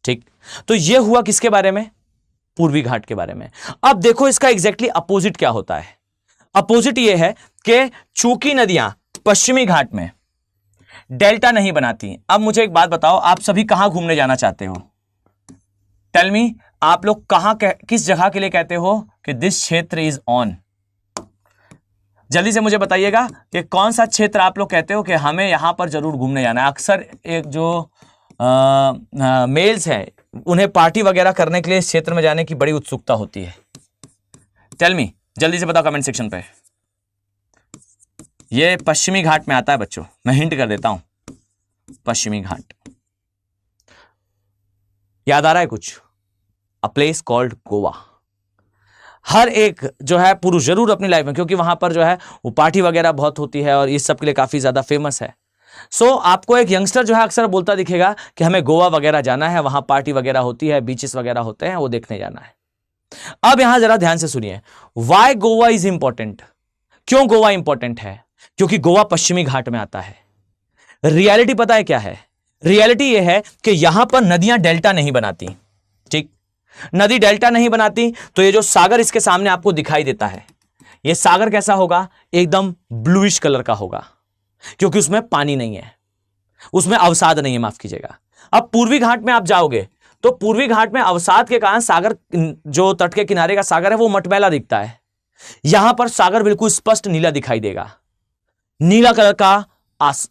Speaker 1: ठीक, तो ये हुआ किसके बारे में? पूर्वी घाट के बारे में। अब देखो इसका एग्जैक्टली अपोजिट क्या होता है। अपोजिट ये है कि चूंकि नदियां पश्चिमी घाट में डेल्टा नहीं बनाती। अब मुझे एक बात बताओ, आप सभी कहां घूमने जाना चाहते हो? टेल मी, आप लोग कहां किस जगह के लिए कहते हो कि दिस क्षेत्र इज ऑन? जल्दी से मुझे बताइएगा कि कौन सा क्षेत्र आप लोग कहते हो कि हमें यहां पर जरूर घूमने जाना है। अक्सर एक जो मेल्स हैं उन्हें पार्टी वगैरह करने के लिए इस क्षेत्र में जाने की बड़ी उत्सुकता होती है। टेल मी, जल्दी से बताओ कमेंट सेक्शन पे। ये पश्चिमी घाट में आता है बच्चों, मैं हिंट कर देता हूं, पश्चिमी घाट। याद आ रहा है कुछ? A place called Goa. हर एक जो है पुरुष जरूर अपनी लाइफ में, क्योंकि वहां पर जो है वो पार्टी वगैरह बहुत होती है और इस सब के लिए काफी ज्यादा फेमस है। सो आपको एक यंगस्टर जो है अक्सर बोलता दिखेगा कि हमें गोवा वगैरह जाना है, वहां पार्टी वगैरह होती है, बीचेस वगैरह होते हैं, वो देखने जाना है। अब यहां जरा ध्यान से सुनिए, वाई गोवा इज इंपॉर्टेंट। क्यों गोवा इंपॉर्टेंट है? क्योंकि गोवा पश्चिमी घाट में आता है। रियलिटी पता है क्या है? रियलिटी यह है कि यहां पर नदियां डेल्टा नहीं बनाती। ठीक, नदी डेल्टा नहीं बनाती, तो ये जो सागर इसके सामने आपको दिखाई देता है, ये सागर कैसा होगा? एकदम ब्लूइश कलर का होगा, क्योंकि उसमें पानी नहीं है, उसमें अवसाद नहीं है, माफ कीजिएगा। अब पूर्वी घाट में आप जाओगे तो पूर्वी घाट में अवसाद के कारण सागर, जो तट के किनारे का सागर है वो मटमैला दिखता है। यहां पर सागर बिल्कुल स्पष्ट नीला दिखाई देगा, नीला कलर का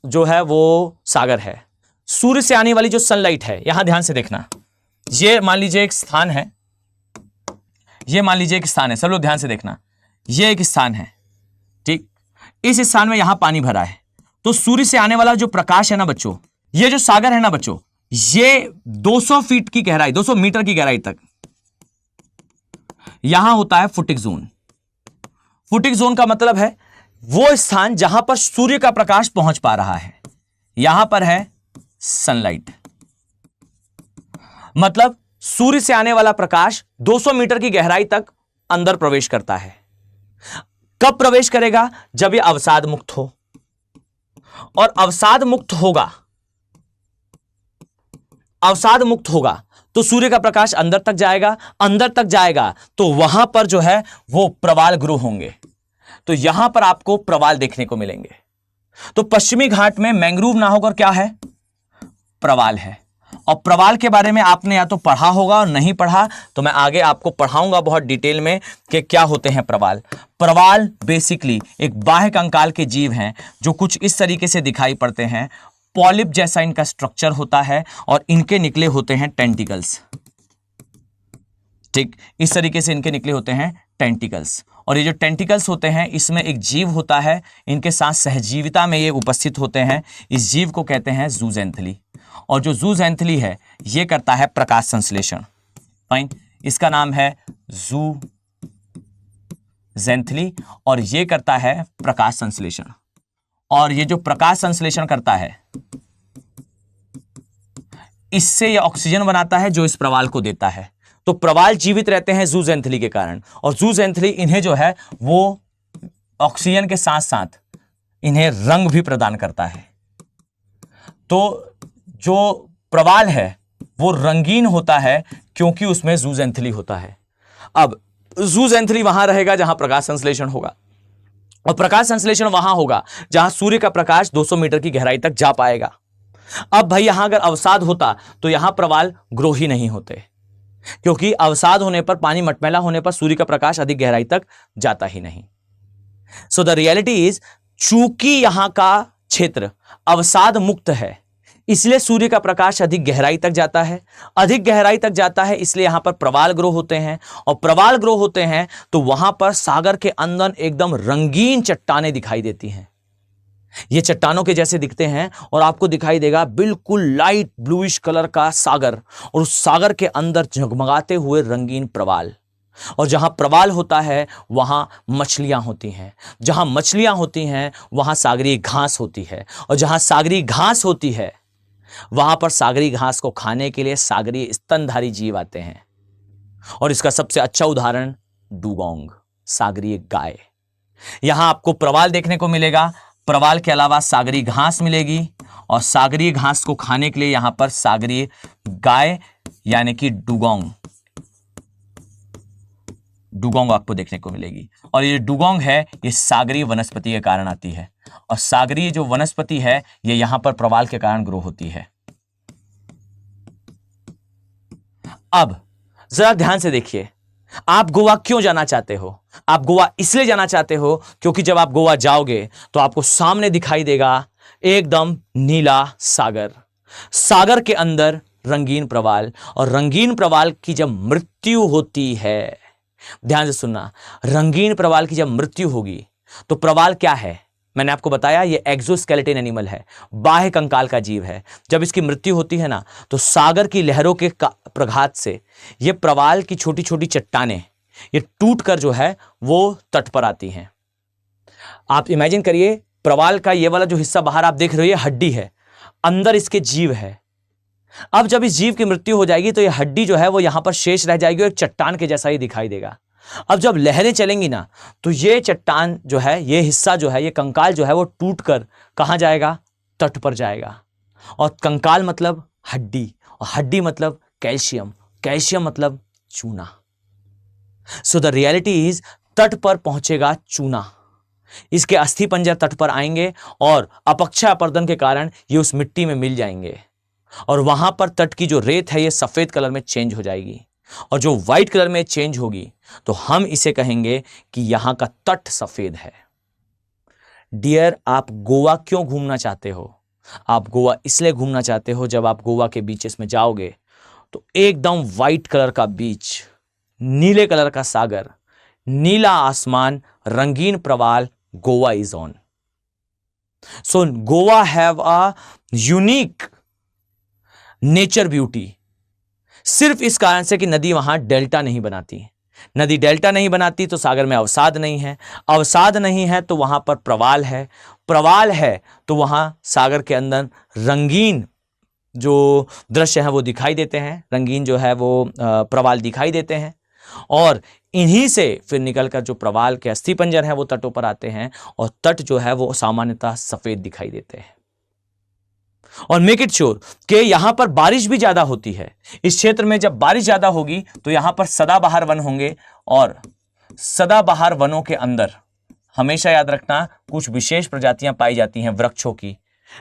Speaker 1: जो है वो सागर है। सूर्य से आने वाली जो सनलाइट है, यहां ध्यान से देखना, ये मान लीजिए एक स्थान है, ये मान लीजिए एक स्थान है, सब लोग ध्यान से देखना, ये एक स्थान है, ठीक। इस स्थान में यहां पानी भरा है, तो सूर्य से आने वाला जो प्रकाश है ना बच्चों, ये जो सागर है ना बच्चों, ये 200 फीट की गहराई, 200 मीटर की गहराई तक यहां होता है फुटिक जोन। फुटिक जोन का मतलब है वो स्थान जहां पर सूर्य का प्रकाश पहुंच पा रहा है। यहां पर है सनलाइट, मतलब सूर्य से आने वाला प्रकाश 200 मीटर की गहराई तक अंदर प्रवेश करता है। कब प्रवेश करेगा? जब यह अवसाद मुक्त हो, और अवसाद मुक्त होगा, अवसाद मुक्त होगा तो सूर्य का प्रकाश अंदर तक जाएगा, अंदर तक जाएगा तो वहां पर जो है वो प्रवाल ग्रो होंगे, तो यहां पर आपको प्रवाल देखने को मिलेंगे। तो पश्चिमी घाट में मैंग्रोव ना होकर क्या है? प्रवाल है। और प्रवाल के बारे में आपने या तो पढ़ा होगा और नहीं पढ़ा तो मैं आगे आपको पढ़ाऊंगा बहुत डिटेल में कि क्या होते हैं प्रवाल। प्रवाल बेसिकली एक बाह्य कंकाल के जीव हैं जो कुछ इस तरीके से दिखाई पड़ते हैं, पॉलिप जैसा इनका स्ट्रक्चर होता है और इनके निकले होते हैं टेंटिकल्स, ठीक, इस तरीके से इनके निकले होते हैं टेंटिकल्स। और ये जो टेंटिकल्स होते हैं इसमें एक जीव होता है, इनके साथ सहजीविता में ये उपस्थित होते हैं। इस जीव को कहते हैं जूजेंथली, और जो जूजेंथली है ये करता है प्रकाश संश्लेषण। फाइन, इसका नाम है जूजेंथली और ये करता है प्रकाश संश्लेषण। और ये जो प्रकाश संश्लेषण करता है इससे ये ऑक्सीजन बनाता है जो इस प्रवाल को देता है। तो प्रवाल जीवित रहते हैं जूजेंथली के कारण, और जूजेंथली इन्हें जो है वो ऑक्सीजन के साथ साथ इन्हें रंग भी प्रदान करता है। तो जो प्रवाल है वो रंगीन होता है क्योंकि उसमें जूजेंथली होता है। अब जूजेंथली वहां रहेगा जहां प्रकाश संश्लेषण होगा, और प्रकाश संश्लेषण वहां होगा जहां सूर्य का प्रकाश 200 मीटर की गहराई तक जा पाएगा। अब भाई यहां अगर अवसाद होता तो यहां प्रवाल ग्रो ही नहीं होते, क्योंकि अवसाद होने पर, पानी मटमैला होने पर सूर्य का प्रकाश अधिक गहराई तक जाता ही नहीं। सो द रियलिटी इज, चूंकि यहां का क्षेत्र अवसाद मुक्त है इसलिए सूर्य का प्रकाश अधिक गहराई तक जाता है, अधिक गहराई तक जाता है इसलिए यहां पर प्रवाल ग्रो होते हैं, और प्रवाल ग्रो होते हैं तो वहां पर सागर के अंदर एकदम रंगीन चट्टानें दिखाई देती हैं। ये चट्टानों के जैसे दिखते हैं और आपको दिखाई देगा बिल्कुल लाइट ब्लूइश कलर का सागर, और उस सागर के अंदर झगमगाते हुए रंगीन प्रवाल। और जहां प्रवाल होता है वहां मछलियां होती हैं, जहां मछलियां होती हैं वहां सागरीय घास होती है, और जहां सागरीय घास होती है वहां पर सागरीय घास को खाने के लिए सागरीय स्तनधारी जीव आते हैं। और इसका सबसे अच्छा उदाहरण डुगोंग, सागरीय गाय। यहां आपको प्रवाल देखने को मिलेगा, प्रवाल के अलावा सागरीय घास मिलेगी, और सागरीय घास को खाने के लिए यहां पर सागरीय गाय यानी कि डुगोंग आपको देखने को मिलेगी। और ये डुगोंग है ये सागरीय वनस्पति के कारण आती है, और सागरीय जो वनस्पति है ये यहां पर प्रवाल के कारण ग्रो होती है। अब जरा ध्यान से देखिए, आप गोवा क्यों जाना चाहते हो? आप गोवा इसलिए जाना चाहते हो क्योंकि जब आप गोवा जाओगे तो आपको सामने दिखाई देगा एकदम नीला सागर, सागर के अंदर रंगीन प्रवाल, और रंगीन प्रवाल की जब मृत्यु होती है, ध्यान से सुनना, रंगीन प्रवाल की जब मृत्यु होगी तो प्रवाल क्या है? मैंने आपको बताया ये एक्सोस्केलेटन एनिमल है, बाह्य कंकाल का जीव है। जब इसकी मृत्यु होती है ना तो सागर की लहरों के प्रघात से ये प्रवाल की छोटी छोटी चट्टानें ये टूटकर जो है वो तट पर आती हैं। आप इमेजिन करिए, प्रवाल का ये वाला जो हिस्सा बाहर आप देख रहे हो ये हड्डी है, अंदर इसके जीव है। अब जब इस जीव की मृत्यु हो जाएगी तो ये हड्डी जो है वो यहां पर शेष रह जाएगी और एक चट्टान के जैसा ही दिखाई देगा। अब जब लहरें चलेंगी ना तो ये चट्टान जो है, ये हिस्सा जो है, ये कंकाल जो है वो टूटकर कहां जाएगा? तट पर जाएगा। और कंकाल मतलब हड्डी, और हड्डी मतलब कैल्शियम, कैल्शियम मतलब चूना। सो द रियलिटी इज, तट पर पहुंचेगा चूना, इसके अस्थि पंजर तट पर आएंगे और अपक्षय अपर्दन के कारण ये उस मिट्टी में मिल जाएंगे, और वहां पर तट की जो रेत है ये सफेद कलर में चेंज हो जाएगी, और जो व्हाइट कलर में चेंज होगी तो हम इसे कहेंगे कि यहां का तट सफेद है। डियर, आप गोवा क्यों घूमना चाहते हो? आप गोवा इसलिए घूमना चाहते हो, जब आप गोवा के बीचेस में जाओगे तो एकदम वाइट कलर का बीच, नीले कलर का सागर, नीला आसमान, रंगीन प्रवाल, Goa is on. So Goa have a unique nature beauty, सिर्फ इस कारण से कि नदी वहां डेल्टा नहीं बनाती. नदी डेल्टा नहीं बनाती तो सागर में अवसाद नहीं है, अवसाद नहीं है तो वहां पर प्रवाल है, प्रवाल है तो वहां सागर के अंदर रंगीन जो दृश्य है वो दिखाई देते हैं, रंगीन जो है वो प्रवाल दिखाई देते हैं. और इन्हीं से फिर निकलकर जो प्रवाल के अस्थिपंजर हैं वो तटों पर आते हैं और तट जो है वो सामान्यतः सफेद दिखाई देते हैं. और मेक इट श्योर कि यहां पर बारिश भी ज्यादा होती है. इस क्षेत्र में जब बारिश ज्यादा होगी तो यहां पर सदाबहार वन होंगे और सदाबहार वनों के अंदर हमेशा याद रखना कुछ विशेष प्रजातियां पाई जाती हैं वृक्षों की.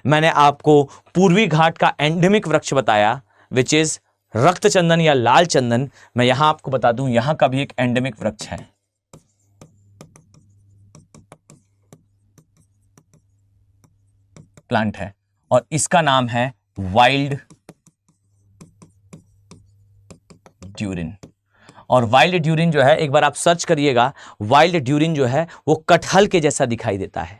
Speaker 1: मैंने आपको पूर्वी घाट का एंडेमिक वृक्ष बताया विच इज रक्त चंदन या लाल चंदन. मैं यहां आपको बता दूं यहां का भी एक एंडेमिक वृक्ष है. प्लांट है और इसका नाम है वाइल्ड ड्यूरिन. और वाइल्ड ड्यूरिन जो है एक बार आप सर्च करिएगा, वाइल्ड ड्यूरिन जो है वो कटहल के जैसा दिखाई देता है.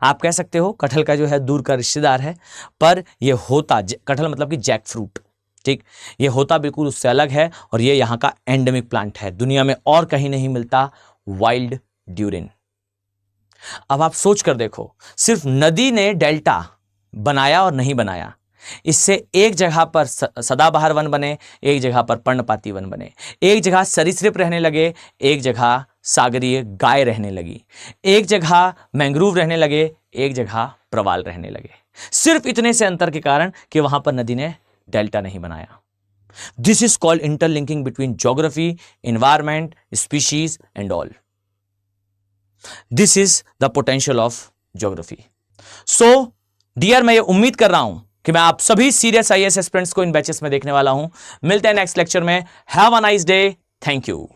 Speaker 1: आप कह सकते हो कटहल का जो है दूर का रिश्तेदार है, पर ये होता कटहल मतलब कि जैक फ्रूट, ठीक, ये होता बिल्कुल उससे अलग है और ये यहाँ का एंडेमिक प्लांट है, दुनिया में और कहीं नहीं मिलता वाइल्ड ड्यूरिन. अब आप सोच कर देखो, सिर्फ नदी ने डेल्टा बनाया और नहीं बनाया, इससे एक जगह पर सदाबहार वन बने, एक जगह पर पर्णपाती वन बने, एक जगह सरीसृप रहने लगे, एक जगह सागरीय गाय रहने लगी, एक जगह मैंग्रोव रहने लगे, एक जगह प्रवाल रहने लगे, सिर्फ इतने से अंतर के कारण कि वहां पर नदी ने डेल्टा नहीं बनाया. This is called interlinking between geography, environment, species and all. This is the potential of geography. So dear, मैं ये उम्मीद कर रहा हूं कि मैं आप सभी सीरियस आईएएस एस्पिरेंट्स को इन बैचेस में देखने वाला हूं. मिलते हैं नेक्स्ट लेक्चर में. Have a nice day. Thank you.